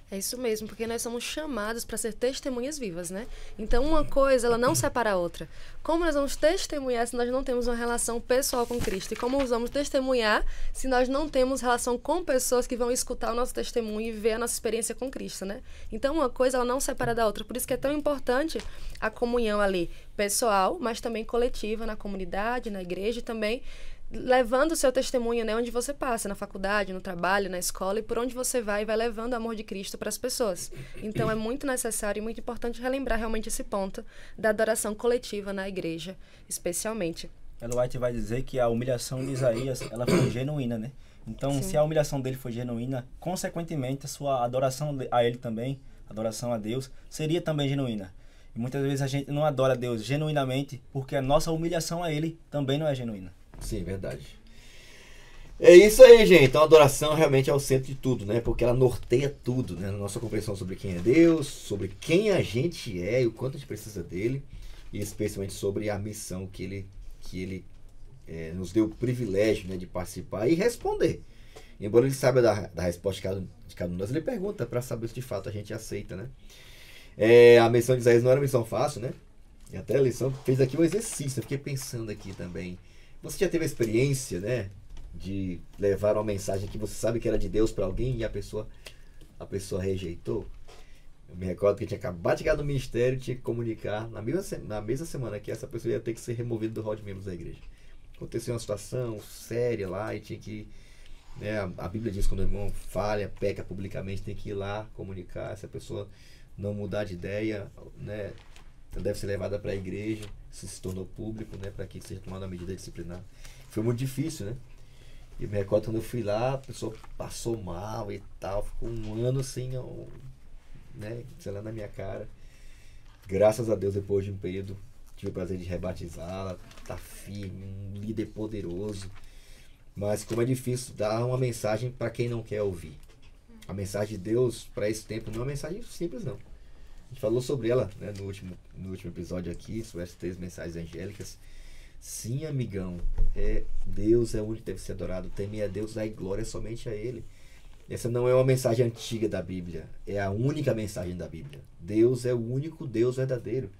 É isso mesmo, porque nós somos chamados para ser testemunhas vivas, né? Então, uma coisa, ela não separa a outra. Como nós vamos testemunhar se nós não temos uma relação pessoal com Cristo? E como nós vamos testemunhar se nós não temos relação com pessoas que vão escutar o nosso testemunho e ver a nossa experiência com Cristo, né? Então, uma coisa, ela não separa da outra. Por isso que é tão importante a comunhão ali pessoal, mas também coletiva, na comunidade, na igreja e também levando o seu testemunho, né, onde você passa, na faculdade, no trabalho, na escola, e por onde você vai levando o amor de Cristo para as pessoas. Então é muito necessário e muito importante relembrar realmente esse ponto da adoração coletiva na igreja, especialmente. Ellen White vai dizer que a humilhação de Isaías, ela foi genuína, né? Então, sim, se a humilhação dele foi genuína, consequentemente a sua adoração a ele também, adoração a Deus, seria também genuína. E muitas vezes a gente não adora a Deus genuinamente porque a nossa humilhação a ele também não é genuína. Sim, verdade. É isso aí, gente. Então a adoração realmente é o centro de tudo, né? Porque ela norteia tudo, né? Na nossa compreensão sobre quem é Deus, sobre quem a gente é e o quanto a gente precisa dele, e especialmente sobre a missão que ele nos deu o privilégio, né, de participar e responder. Embora ele saiba da resposta de cada um de nós, ele pergunta para saber se de fato a gente aceita, né? A missão de Isaías não era uma missão fácil, né? E até a lição fez aqui um exercício. Eu fiquei pensando aqui também. Você já teve a experiência, né, de levar uma mensagem que você sabe que era de Deus para alguém e a pessoa rejeitou? Eu me recordo que eu tinha acabado de chegar no ministério e tinha que comunicar na mesma semana que essa pessoa ia ter que ser removida do rol de membros da igreja. Aconteceu uma situação séria lá e tinha que, né, a Bíblia diz que quando o irmão falha, peca publicamente, tem que ir lá comunicar. Se a pessoa não mudar de ideia, né, deve ser levada para a igreja. Se tornou público, né, para que seja tomada uma medida disciplinar. Foi muito difícil, né? E me recordo quando eu fui lá, a pessoa passou mal e tal, ficou um ano assim, né, sei lá, na minha cara. Graças a Deus, depois de um período, tive o prazer de rebatizá-la, tá firme, um líder poderoso. Mas como é difícil dar uma mensagem para quem não quer ouvir. A mensagem de Deus para esse tempo não é uma mensagem simples, não. A gente falou sobre ela, né, no último episódio aqui, sobre as 3 mensagens angélicas. Sim, amigão, Deus é o único que deve ser adorado. Temer a Deus, dar glória somente a Ele. Essa não é uma mensagem antiga da Bíblia, é a única mensagem da Bíblia. Deus é o único Deus verdadeiro.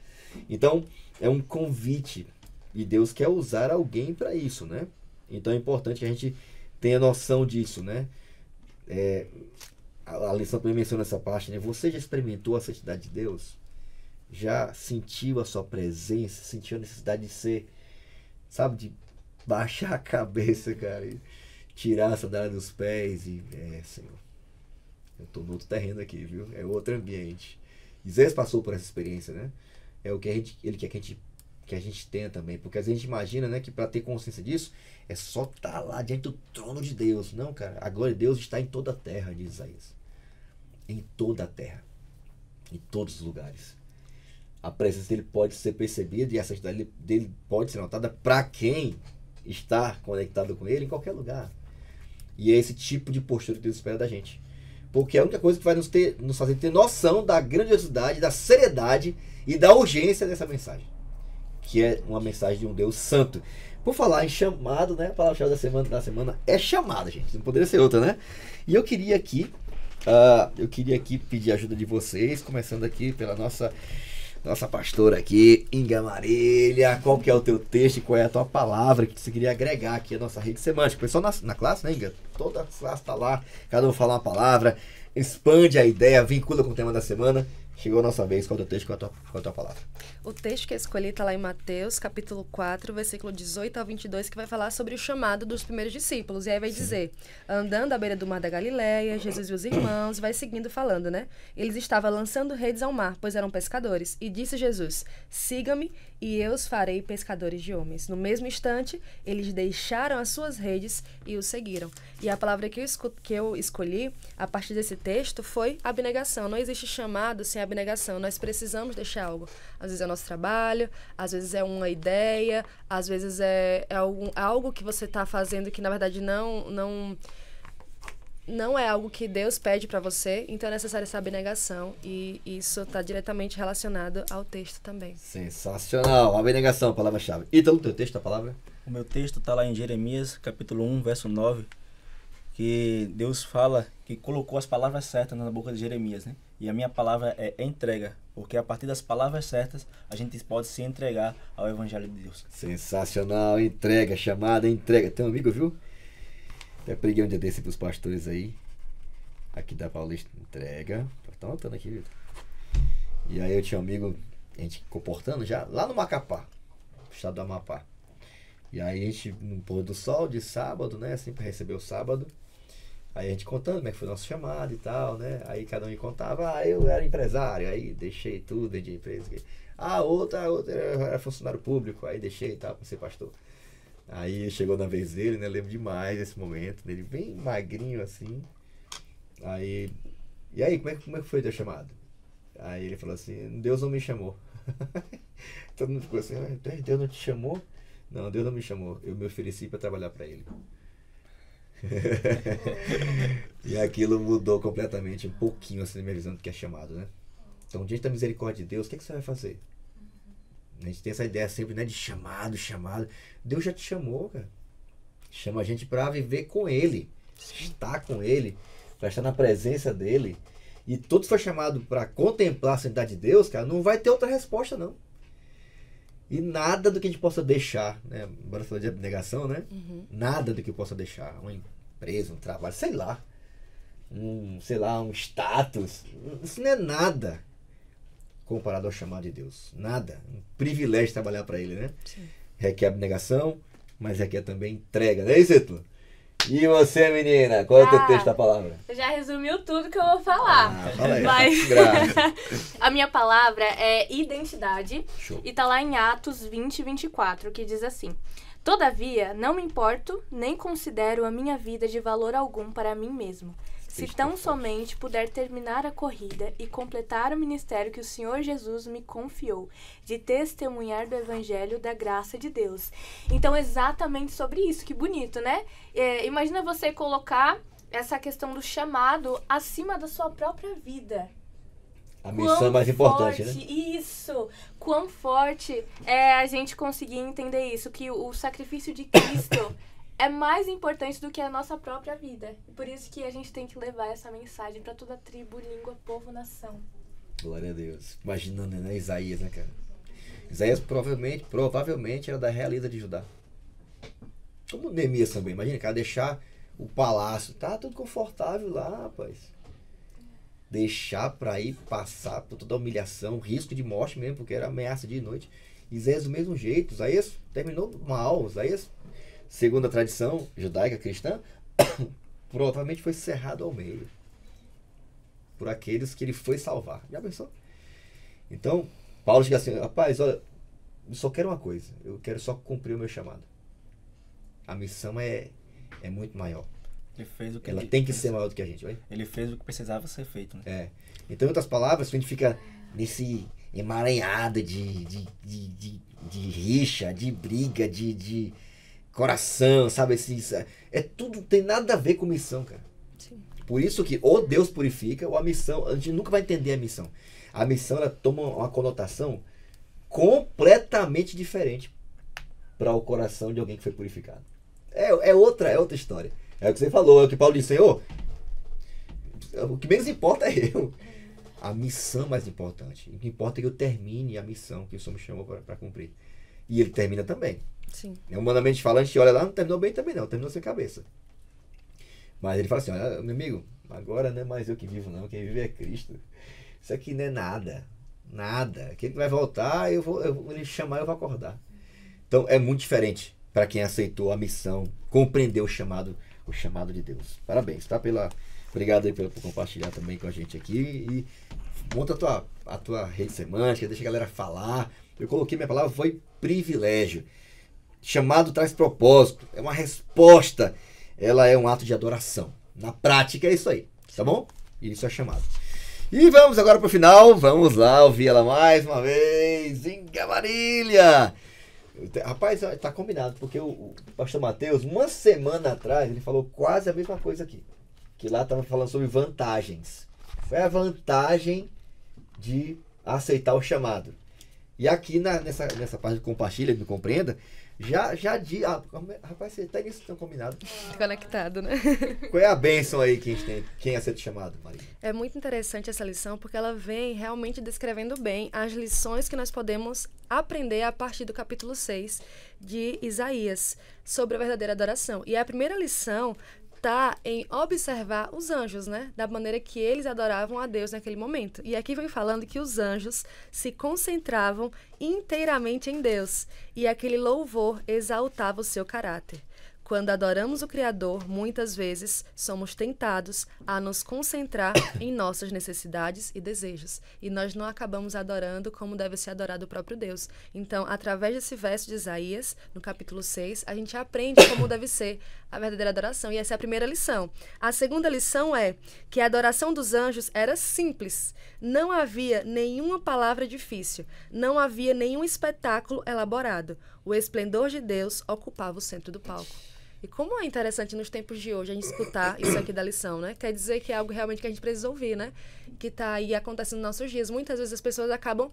Então, é um convite, e Deus quer usar alguém para isso, né? Então é importante que a gente tenha noção disso, né? A lição também menciona essa parte, né? Você já experimentou a santidade de Deus? Já sentiu a sua presença? Sentiu a necessidade de ser, sabe, de baixar a cabeça, cara, e tirar a sandália dos pés e... Senhor, eu tô no outro terreno aqui, viu? É outro ambiente. Isaías passou por essa experiência, né? É o que ele quer que a gente tenha também. Porque às vezes a gente imagina, né, que para ter consciência disso, é só estar lá diante do trono de Deus. Não, cara, a glória de Deus está em toda a terra, diz Isaías. Em toda a terra. Em todos os lugares. A presença dele pode ser percebida e a santidade dele pode ser notada para quem está conectado com ele em qualquer lugar. E é esse tipo de postura que Deus espera da gente. Porque é a única coisa que vai nos fazer ter noção da grandiosidade, da seriedade e da urgência dessa mensagem. Que é uma mensagem de um Deus santo. Por falar em chamado, né? A palavra-chave da semana é chamada, gente. Não poderia ser outra, né? E eu queria aqui pedir a ajuda de vocês, começando aqui pela nossa pastora aqui, Inga Marília. Qual que é o teu texto e qual é a tua palavra que você queria agregar aqui à nossa rede semântica? O pessoal na classe, né, Inga? Toda a classe está lá, cada um fala uma palavra, expande a ideia, vincula com o tema da semana. Chegou a nossa vez. Qual é o teu texto, qual é a tua palavra? O texto que eu escolhi está lá em Mateus, capítulo 4, versículo 18 ao 22, que vai falar sobre o chamado dos primeiros discípulos. E aí vai dizer, andando à beira do mar da Galileia, Jesus e os irmãos, vai seguindo falando, né? Eles estavam lançando redes ao mar, pois eram pescadores. E disse Jesus, siga-me e eu os farei pescadores de homens. No mesmo instante, eles deixaram as suas redes e o seguiram. E a palavra que eu escolhi, a partir desse texto, foi abnegação. Não existe chamado sem abnegação. Nós precisamos deixar algo. Às vezes é o nosso trabalho, às vezes é uma ideia, às vezes é algo que você está fazendo que, na verdade, não é algo que Deus pede para você, então é necessário essa abnegação, e isso está diretamente relacionado ao texto também. Sensacional, abnegação, palavra-chave. Então, o teu texto, a palavra? O meu texto está lá em Jeremias, capítulo 1, verso 9, que Deus fala que colocou as palavras certas na boca de Jeremias, né? E a minha palavra é entrega, porque a partir das palavras certas a gente pode se entregar ao Evangelho de Deus. Sensacional, entrega, chamada, entrega. Tem um amigo, viu? Até preguei um dia desse pros pastores aí. Aqui da Paulista, entrega. Tá anotando aqui, Vitor. E aí eu tinha um amigo, a gente comportando já, lá no Macapá, estado do Amapá. E aí a gente, no pôr do sol de sábado, né? Assim, pra receber o sábado. Aí a gente contando como é que foi o nosso chamado e tal, né? Aí cada um me contava, eu era empresário, aí deixei tudo, vendi a empresa. Outra era funcionário público, aí deixei e tal, pra ser pastor. Aí chegou na vez dele, né? Lembro demais desse momento, dele bem magrinho assim. Aí, e aí, como é que foi o teu chamado? Aí ele falou assim, Deus não me chamou. Todo mundo ficou assim, Deus não te chamou? Não, Deus não me chamou, eu me ofereci para trabalhar para ele. E aquilo mudou completamente, um pouquinho assim na minha visão do que é chamado, né? Então, diante da misericórdia de Deus, o que você vai fazer? A gente tem essa ideia sempre, né, de chamado. Deus já te chamou, cara. Chama a gente para viver com Ele, estar com Ele, para estar na presença dEle. E todos foi chamado para contemplar a santidade de Deus, cara, não vai ter outra resposta, não. E nada do que a gente possa deixar, né? Bora falar de abnegação, né? Nada do que eu possa deixar. Uma empresa, um trabalho, sei lá, um status. Isso não é nada comparado ao chamado de Deus. Nada. Um privilégio trabalhar para Ele, né? Sim. Requer abnegação, mas requer também entrega, não é isso, Etu? E você, menina? Qual é o teu texto da palavra? Já resumiu tudo que eu vou falar. Fala aí. Mas Graças. a minha palavra é identidade. Show. E tá lá em Atos 20, 24, que diz assim: Todavia, não me importo, nem considero a minha vida de valor algum para mim mesmo, se tão somente puder terminar a corrida e completar o ministério que o Senhor Jesus me confiou, de testemunhar do evangelho da graça de Deus. Então, exatamente sobre isso, que bonito, né? Imagina você colocar essa questão do chamado acima da sua própria vida. A missão é mais importante, né? Isso! Quão forte é a gente conseguir entender isso, que o sacrifício de Cristo é mais importante do que a nossa própria vida. E por isso que a gente tem que levar essa mensagem para toda tribo, língua, povo, nação. Glória a Deus. Imaginando, né? Isaías, né, cara? Isaías provavelmente era da realeza de Judá. Como Neemias também. Imagina, cara, deixar o palácio. Tá tudo confortável lá, rapaz. Deixar pra ir passar por toda a humilhação, risco de morte mesmo, porque era ameaça dia e noite. Isaías do mesmo jeito. Isaías terminou mal. Isaías, segundo a tradição judaica cristã, provavelmente foi cerrado ao meio por aqueles que ele foi salvar. Já pensou? Então, Paulo chega assim, rapaz, olha, eu só quero uma coisa, eu quero só cumprir o meu chamado. A missão é muito maior. Ele fez o que Ela tem que ser maior do que a gente, vai? Ele fez o que precisava ser feito, né? Então, em outras palavras, a gente fica nesse emaranhado de rixa, de briga, de coração, sabe? Tudo tem nada a ver com missão, cara. Sim. Por isso que ou Deus purifica, ou a missão, a gente nunca vai entender a missão. A missão, ela toma uma conotação completamente diferente para o coração de alguém que foi purificado. É outra história. É o que você falou, é o que Paulo disse, Senhor, o que menos importa é eu. A missão é mais importante. O que importa é que eu termine a missão que o Senhor me chamou para cumprir. E ele termina também. Sim. Humanamente falando, a gente olha lá, não terminou bem também não, terminou sem cabeça. Mas ele fala assim, olha, meu amigo, agora não é mais eu que vivo não, quem vive é Cristo. Isso aqui não é nada. Aquele que vai voltar, ele chamar, eu vou acordar. Então é muito diferente para quem aceitou a missão, compreendeu o chamado de Deus. Parabéns, tá? Obrigado aí por compartilhar também com a gente aqui. E monta a tua rede semântica, deixa a galera falar. Eu coloquei minha palavra, foi privilégio. Chamado traz propósito, é uma resposta. Ela é um ato de adoração. Na prática é isso aí, tá bom? Isso é chamado. E vamos agora pro final. Vamos lá ouvir ela mais uma vez. Inga Marília! Rapaz, tá combinado, porque o pastor Mateus, uma semana atrás, ele falou quase a mesma coisa aqui. Que lá estava falando sobre vantagens. Foi a vantagem de aceitar o chamado. E aqui nessa parte de compartilha, me compreenda, já diz... rapaz, você tá nisso tão combinado. Conectado, né? Qual é a bênção aí que a gente tem, quem aceita o chamado, Maria? É muito interessante essa lição, porque ela vem realmente descrevendo bem as lições que nós podemos aprender a partir do capítulo 6 de Isaías, sobre a verdadeira adoração. E a primeira lição está em observar os anjos, né? Da maneira que eles adoravam a Deus naquele momento. E aqui vem falando que os anjos se concentravam inteiramente em Deus e aquele louvor exaltava o seu caráter. Quando adoramos o Criador, muitas vezes somos tentados a nos concentrar em nossas necessidades e desejos. E nós não acabamos adorando como deve ser adorado o próprio Deus. Então, através desse verso de Isaías, no capítulo 6, a gente aprende como deve ser a verdadeira adoração. E essa é a primeira lição. A segunda lição é que a adoração dos anjos era simples. Não havia nenhuma palavra difícil. Não havia nenhum espetáculo elaborado. O esplendor de Deus ocupava o centro do palco. E como é interessante nos tempos de hoje a gente escutar isso aqui da lição, né? Quer dizer que é algo realmente que a gente precisa ouvir, né? Que tá aí acontecendo nos nossos dias. Muitas vezes as pessoas acabam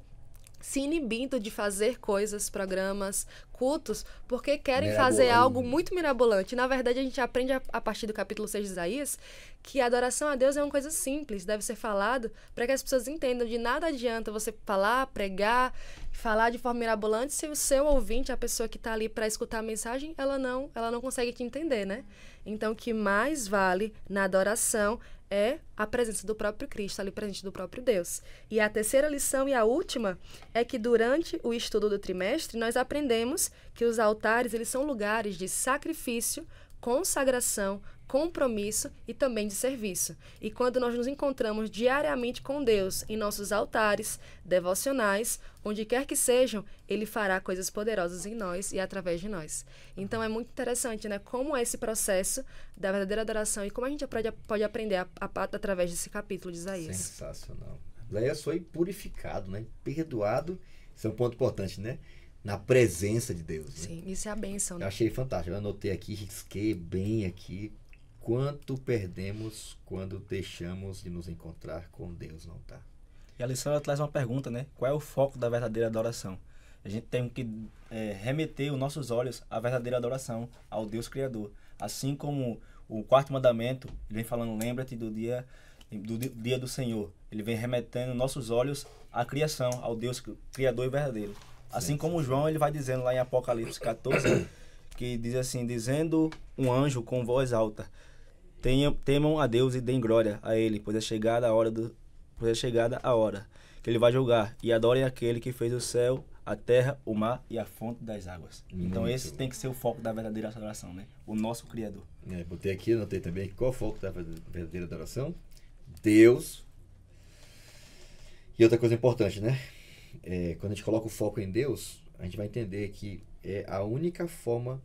se inibindo de fazer coisas, programas, cultos, porque querem fazer algo muito mirabolante. Na verdade, a gente aprende a partir do capítulo 6 de Isaías que a adoração a Deus é uma coisa simples, deve ser falado para que as pessoas entendam. De nada adianta você falar, pregar, falar de forma mirabolante se o seu ouvinte, a pessoa que está ali para escutar a mensagem, ela não consegue te entender, né? Então, o que mais vale na adoração é a presença do próprio Cristo, ali presente do próprio Deus. E a terceira lição e a última é que durante o estudo do trimestre nós aprendemos que os altares, eles são lugares de sacrifício, consagração, compromisso e também de serviço. E quando nós nos encontramos diariamente com Deus em nossos altares, devocionais, onde quer que sejam, Ele fará coisas poderosas em nós e através de nós. Então é muito interessante, né? Como é esse processo da verdadeira adoração e como a gente pode aprender através desse capítulo de Isaías. Sensacional. Isaías foi purificado, né? Perdoado. Isso é um ponto importante, né? Na presença de Deus. Né? Sim, isso é a bênção. Né? Eu achei fantástico. Eu anotei aqui, risquei bem aqui. Quanto perdemos quando deixamos de nos encontrar com Deus no altar. E a lição ela traz uma pergunta, né? Qual é o foco da verdadeira adoração? A gente tem que remeter os nossos olhos à verdadeira adoração, ao Deus Criador. Assim como o quarto mandamento, ele vem falando, lembra-te do dia do Senhor. Ele vem remetendo nossos olhos à criação, ao Deus Criador e verdadeiro. Assim como João, ele vai dizendo lá em Apocalipse 14, que diz assim, dizendo um anjo com voz alta, temam a Deus e deem glória a Ele, pois é chegada a hora que Ele vai julgar, e adorem aquele que fez o céu, a terra, o mar e a fonte das águas. Então esse tem que ser o foco da verdadeira adoração, né? O nosso Criador. Botei aqui, anotei também, qual é o foco da verdadeira adoração? Deus. E outra coisa importante, né? Quando a gente coloca o foco em Deus, a gente vai entender que é a única forma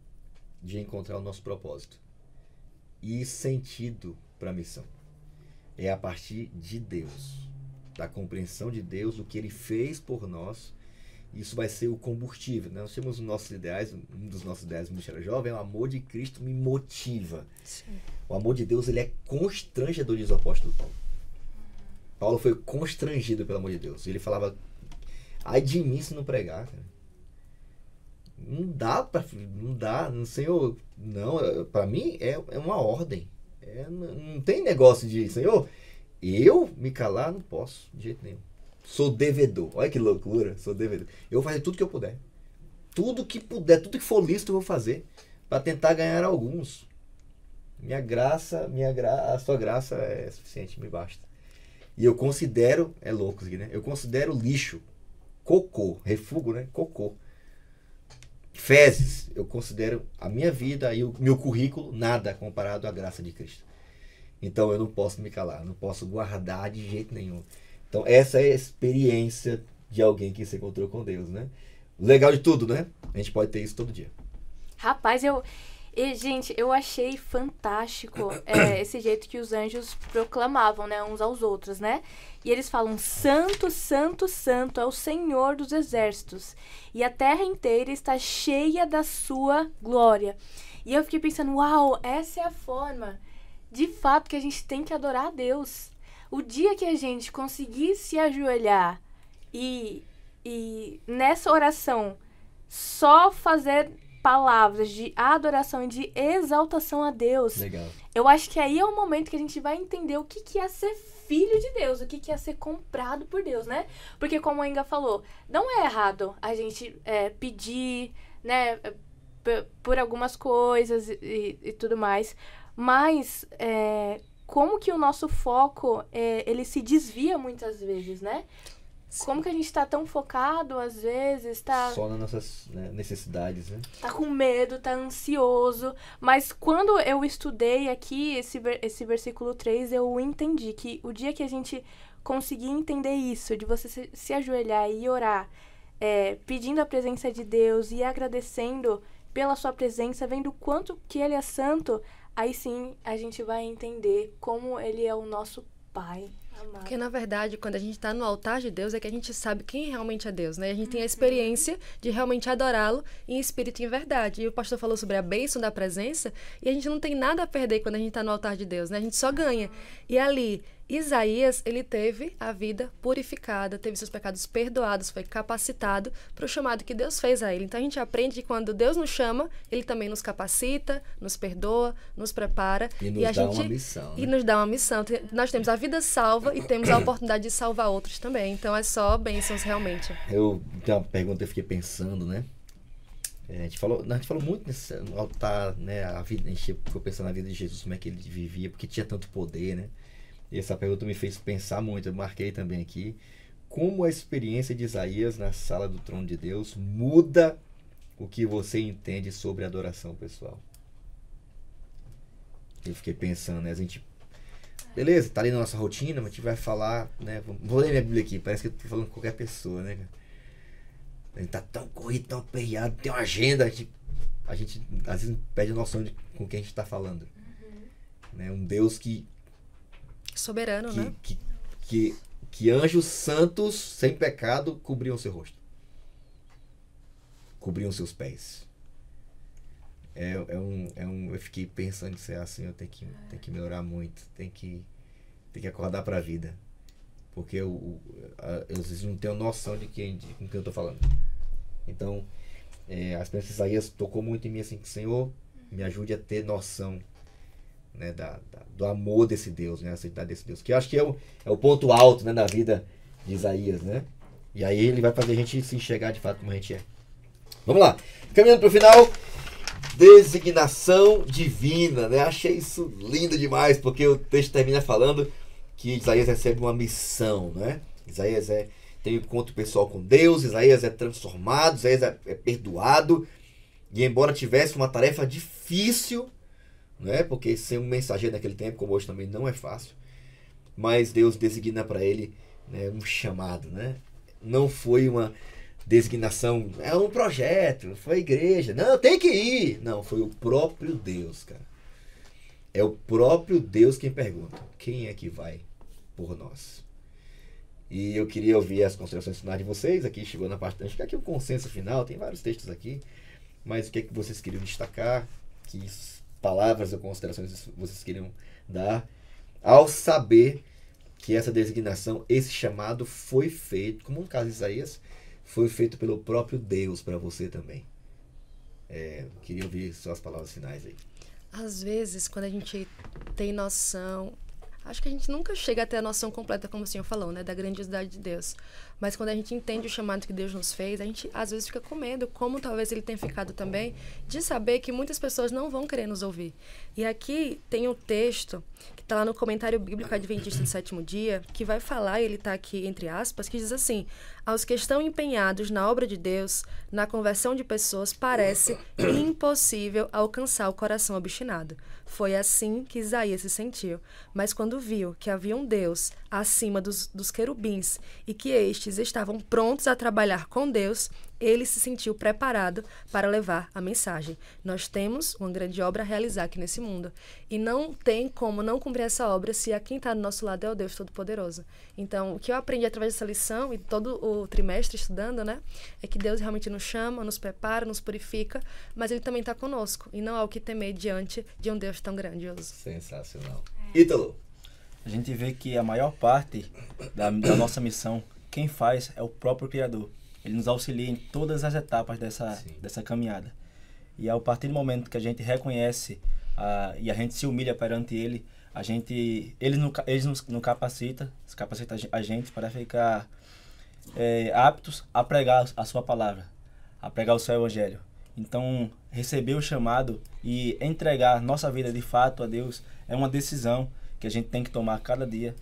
de encontrar o nosso propósito e sentido para a missão. É a partir de Deus, da compreensão de Deus, do que Ele fez por nós. Isso vai ser o combustível. Nós temos os nossos ideais, um dos nossos ideais no Ministério Jovem, o amor de Cristo me motiva. Sim. O amor de Deus, ele é constrangedor, diz o apóstolo Paulo. Paulo foi constrangido pelo amor de Deus. Ele falava, ai de mim se não pregar, cara. Não dá, Senhor, não, para mim é uma ordem. Não tem negócio de, Senhor, eu me calar não posso, de jeito nenhum. Sou devedor, olha que loucura, sou devedor. Eu vou fazer tudo que eu puder. Tudo que puder, tudo que for lícito eu vou fazer, para tentar ganhar alguns. A sua graça é suficiente, me basta. E eu considero, é louco isso aqui, né? Eu considero lixo, cocô, refúgio, né? Cocô. Fezes, eu considero a minha vida e o meu currículo nada comparado à graça de Cristo. Então eu não posso me calar, não posso guardar de jeito nenhum. Então essa é a experiência de alguém que se encontrou com Deus, né? O legal de tudo, né? A gente pode ter isso todo dia. Rapaz, gente, eu achei fantástico esse jeito que os anjos proclamavam, né, uns aos outros, né? E eles falam, santo, santo, santo é o Senhor dos exércitos, e a terra inteira está cheia da sua glória. E eu fiquei pensando, uau, essa é a forma, de fato, que a gente tem que adorar a Deus. O dia que a gente conseguir se ajoelhar e nessa oração só fazer palavras de adoração e de exaltação a Deus. Legal. Eu acho que aí é o momento que a gente vai entender o que é ser filho de Deus, o que é ser comprado por Deus, né? Porque como a Inga falou, não é errado a gente pedir, né, por algumas coisas e tudo mais, mas como que o nosso foco, ele se desvia muitas vezes, né? Sim. Como que a gente tá tão focado, às vezes, tá... Só nas nossas necessidades, né? Tá com medo, tá ansioso. Mas quando eu estudei aqui esse versículo 3, eu entendi que o dia que a gente conseguir entender isso, de você se ajoelhar e orar, pedindo a presença de Deus e agradecendo pela sua presença, vendo o quanto que Ele é santo, aí sim a gente vai entender como Ele é o nosso Pai. Porque, na verdade, quando a gente está no altar de Deus, é que a gente sabe quem realmente é Deus, né? A gente tem a experiência de realmente adorá-lo em espírito e em verdade. E o pastor falou sobre a bênção da presença, e a gente não tem nada a perder quando a gente está no altar de Deus, né? A gente só ganha. E ali, Isaías, ele teve a vida purificada, teve seus pecados perdoados, foi capacitado para o chamado que Deus fez a ele. Então, a gente aprende que quando Deus nos chama, ele também nos capacita, nos perdoa, nos prepara. E nos dá uma missão. E nos dá uma missão. Nós temos a vida salva e temos a oportunidade de salvar outros também. Então, é só bênçãos realmente. Eu tenho uma pergunta que eu fiquei pensando, né? A gente falou muito nesse altar, né? A gente ficou pensando na vida de Jesus, como é que ele vivia, porque tinha tanto poder, né? E essa pergunta me fez pensar muito, eu marquei também aqui, como a experiência de Isaías na sala do trono de Deus muda o que você entende sobre adoração pessoal. Eu fiquei pensando, né? A gente... Beleza, tá ali na nossa rotina, mas a gente vai falar, né? Vou ler minha Bíblia aqui, parece que eu tô falando com qualquer pessoa, né? A gente tá tão corrido, tão aperreado, tem uma agenda, a gente às vezes perde a noção de com quem a gente tá falando. Né? Um Deus que... Soberano, né? Que anjos santos, sem pecado, cobriam seu rosto. Cobriam seus pés. Eu fiquei pensando que assim, eu tenho que melhorar muito, tenho que acordar para a vida, porque eu às vezes não tenho noção com quem eu estou falando. Então, a experiência de Isaías tocou muito em mim, assim, que Senhor, me ajude a ter noção, né, do amor desse Deus, né, a santidade desse Deus, que eu acho que é o ponto alto, né, na vida de Isaías, né? E aí ele vai fazer a gente se enxergar de fato como a gente é. Vamos lá, caminhando para o final. Designação divina, né? Achei isso lindo demais, porque o texto termina falando que Isaías recebe uma missão, né? Isaías tem um encontro pessoal com Deus, Isaías é transformado, Isaías é perdoado, e embora tivesse uma tarefa difícil, né? Porque ser um mensageiro naquele tempo, como hoje também, não é fácil, mas Deus designa para ele, né, um chamado, né? Não foi uma designação, é um projeto, foi a igreja, não, tem que ir. Não, foi o próprio Deus, cara. É o próprio Deus quem pergunta, quem é que vai por nós? E eu queria ouvir as considerações finais de vocês. Aqui chegou na parte, acho que aqui o consenso final, tem vários textos aqui, mas o que é que vocês queriam destacar, que palavras ou considerações vocês queriam dar ao saber que essa designação, esse chamado foi feito, como no caso de Isaías, foi feito pelo próprio Deus para você também. Queria ouvir suas palavras finais aí. Às vezes, quando a gente tem noção... Acho que a gente nunca chega a ter a noção completa, como o senhor falou, né? Da grandiosidade de Deus. Mas quando a gente entende o chamado que Deus nos fez, a gente às vezes fica com medo, como talvez ele tenha ficado também, de saber que muitas pessoas não vão querer nos ouvir. E aqui tem um texto que está lá no comentário bíblico Adventista do Sétimo Dia, que vai falar, e ele está aqui entre aspas, que diz assim: aos que estão empenhados na obra de Deus, na conversão de pessoas, parece impossível alcançar o coração obstinado. Foi assim que Isaías se sentiu. Mas quando viu que havia um Deus acima dos querubins e que estes estavam prontos a trabalhar com Deus, ele se sentiu preparado para levar a mensagem. Nós temos uma grande obra a realizar aqui nesse mundo. E não tem como não cumprir essa obra se a quem está do nosso lado é o Deus Todo-Poderoso. Então, o que eu aprendi através dessa lição, e todo o trimestre estudando, né, é que Deus realmente nos chama, nos prepara, nos purifica, mas Ele também está conosco. E não há o que temer diante de um Deus tão grandioso. Sensacional. Ítalo. A gente vê que a maior parte da nossa missão, quem faz é o próprio Criador. Ele nos auxilia em todas as etapas dessa caminhada. E a partir do momento que a gente reconhece e a gente se humilha perante Ele, Ele nos capacita a gente para ficar aptos a pregar a sua palavra, a pregar o seu evangelho. Então, receber o chamado e entregar nossa vida de fato a Deus é uma decisão que a gente tem que tomar a cada dia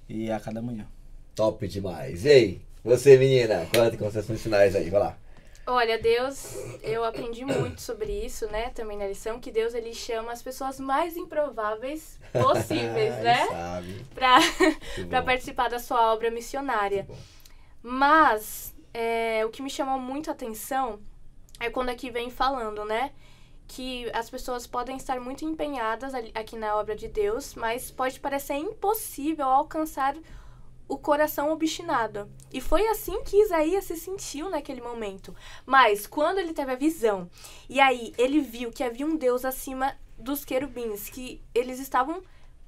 e a cada manhã. Top demais. E aí, você, menina, qual é as considerações finais aí? Vai lá. Olha, Deus, eu aprendi muito sobre isso, né, também na lição, que Deus, ele chama as pessoas mais improváveis possíveis, né, para participar da sua obra missionária. Mas, o que me chamou muito a atenção é quando aqui vem falando, né, que as pessoas podem estar muito empenhadas aqui na obra de Deus, mas pode parecer impossível alcançar o coração obstinado. E foi assim que Isaías se sentiu naquele momento. Mas quando ele teve a visão, e aí ele viu que havia um Deus acima dos querubins, que eles estavam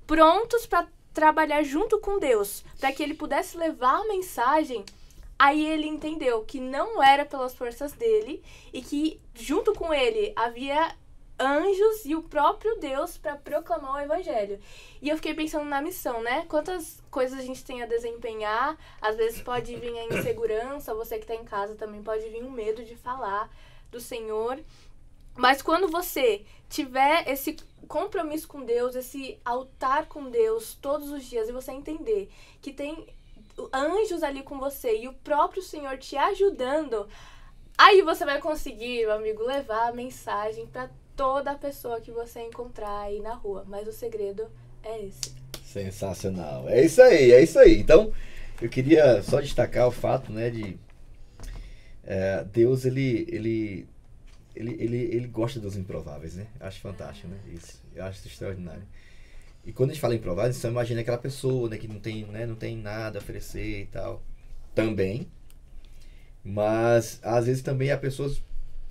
prontos para trabalhar junto com Deus, para que ele pudesse levar a mensagem, aí ele entendeu que não era pelas forças dele e que junto com ele havia anjos e o próprio Deus para proclamar o evangelho. E eu fiquei pensando na missão, né? Quantas coisas a gente tem a desempenhar, às vezes pode vir a insegurança, você que está em casa também pode vir um medo de falar do Senhor. Mas quando você tiver esse compromisso com Deus, esse altar com Deus todos os dias, e você entender que tem anjos ali com você e o próprio Senhor te ajudando, aí você vai conseguir, meu amigo, levar a mensagem para toda pessoa que você encontrar aí na rua. Mas o segredo é esse. Sensacional. É isso aí, é isso aí. Então, eu queria só destacar o fato, né, de Deus, ele gosta dos improváveis, né? Acho fantástico, né? Isso. Eu acho isso extraordinário. E quando a gente fala improváveis, você imagina aquela pessoa, né, que não tem nada a oferecer e tal. Também. Mas, às vezes, também há pessoas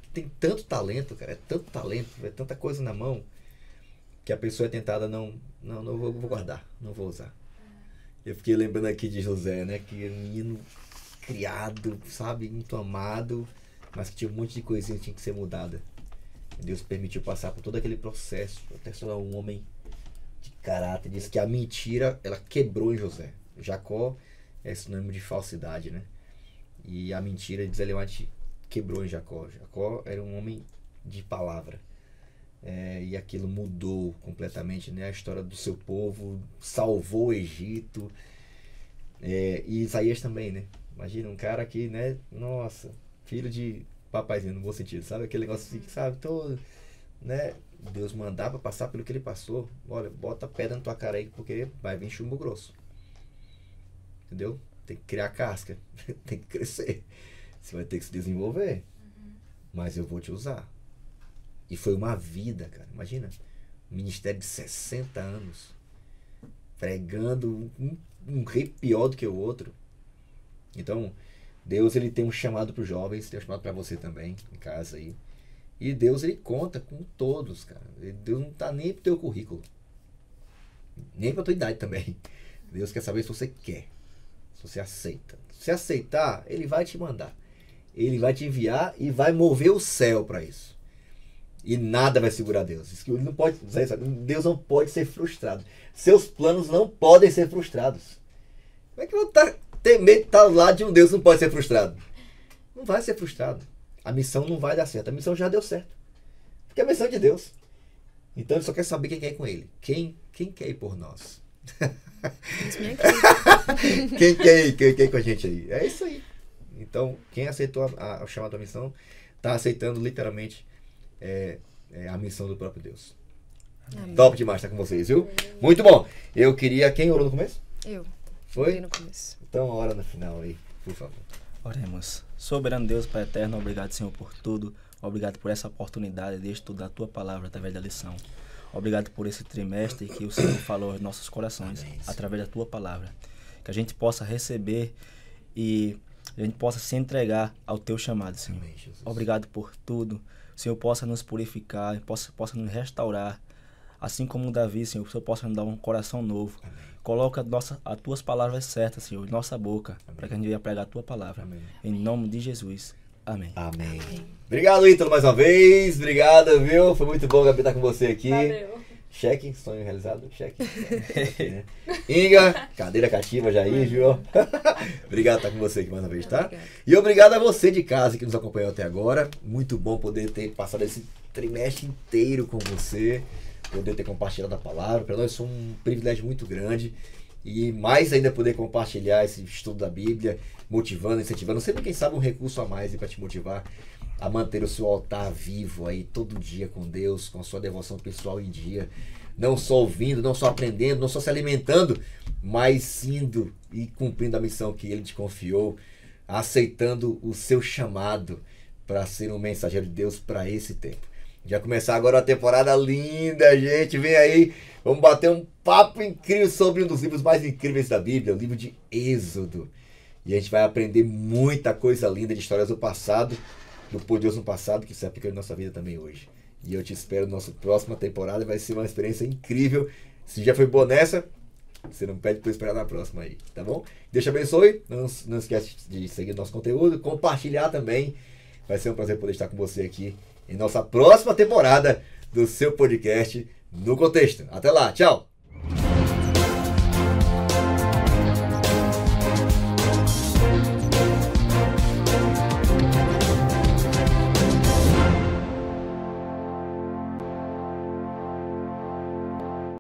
que têm tanto talento, cara. É tanto talento, é tanta coisa na mão, que a pessoa é tentada não vou guardar, não vou usar. Eu fiquei lembrando aqui de José, né? Que é um menino criado, sabe? Muito amado, mas que tinha um monte de coisinhas que tinha que ser mudada. Deus permitiu passar por todo aquele processo, até se tornar um homem de caráter. Diz que a mentira, ela quebrou em José. Jacó é sinônimo de falsidade, né? E a mentira, diz Eleuante, quebrou em Jacó. Jacó era um homem de palavra. E aquilo mudou completamente, né? A história do seu povo, salvou o Egito. E Isaías também, né? Imagina um cara que, né? Nossa, filho de papaizinho, no bom sentido, sabe? Aquele negócio assim, sabe? Todo, né? Deus mandava passar pelo que ele passou. Olha, bota pedra na tua cara aí, porque vai vir chumbo grosso. Entendeu? Tem que criar casca. Tem que crescer. Você vai ter que se desenvolver. Mas eu vou te usar. E foi uma vida, cara. Imagina. Um ministério de 60 anos. Pregando um rei pior do que o outro. Então, Deus, ele tem um chamado para os jovens. Tem um chamado para você também, em casa aí. E Deus, ele conta com todos, cara. Deus não tá nem pro teu currículo. Nem pra tua idade também. Deus quer saber se você quer. Se você aceita. Se aceitar, ele vai te mandar. Ele vai te enviar e vai mover o céu para isso. E nada vai segurar Deus. Deus não pode ser frustrado. Seus planos não podem ser frustrados. Como é que eu vou ter medo de estar ao lado de um Deus que não pode ser frustrado? Não vai ser frustrado. A missão não vai dar certo. A missão já deu certo. Porque é a missão de Deus. Então ele só quer saber quem quer ir com ele. Quem quer ir por nós? Quem quer ir com a gente aí? É isso aí. Então, quem aceitou o chamado da missão, está aceitando literalmente a missão do próprio Deus. Amém. Top demais estar com vocês, viu? Muito bom. Eu queria... Quem orou no começo? Eu. Foi? No começo. Então, ora no final aí, por favor. Oremos. Soberano Deus, Pai eterno, obrigado, Senhor, por tudo. Obrigado por essa oportunidade de estudar a Tua Palavra através da lição. Obrigado por esse trimestre que o Senhor falou aos nossos corações. Amém. Através da Tua Palavra. Que a gente possa receber e a gente possa se entregar ao Teu chamado, Senhor. Amém, obrigado por tudo. O Senhor possa nos purificar, possa nos restaurar. Assim como Davi, Senhor, o Senhor possa nos dar um coração novo. Amém. Coloca as Tuas palavras certas, Senhor, em nossa boca, para que a gente venha pregar a Tua palavra. Amém. Em nome de Jesus. Amém. Amém. Obrigado, Ítalo, mais uma vez. Obrigado, viu? Foi muito bom, Gabi, estar com você aqui. Valeu. Cheque, sonho realizado, cheque. Né? Inga, cadeira cativa, Jair, viu? Obrigado por estar com você aqui mais uma vez, tá? Obrigada. E obrigado a você de casa que nos acompanhou até agora. Muito bom poder ter passado esse trimestre inteiro com você, poder ter compartilhado a palavra. Para nós foi um privilégio muito grande. E mais ainda poder compartilhar esse estudo da Bíblia, motivando, incentivando. Sempre, quem sabe, um recurso a mais para te motivar a manter o seu altar vivo aí todo dia com Deus, com a sua devoção pessoal em dia. Não só ouvindo, não só aprendendo, não só se alimentando, mas indo e cumprindo a missão que Ele te confiou, aceitando o seu chamado para ser um mensageiro de Deus para esse tempo. Já começar agora uma temporada linda, gente. Vem aí, vamos bater um papo incrível sobre um dos livros mais incríveis da Bíblia, o livro de Êxodo. E a gente vai aprender muita coisa linda de histórias do passado, do poderoso no passado, que se aplica na nossa vida também hoje. E eu te espero na nossa próxima temporada, vai ser uma experiência incrível. Se já foi boa nessa, você não pede para esperar na próxima aí, tá bom? Deus te abençoe, não esquece de seguir nosso conteúdo, compartilhar também. Vai ser um prazer poder estar com você aqui em nossa próxima temporada do seu podcast No Contexto. Até lá, tchau!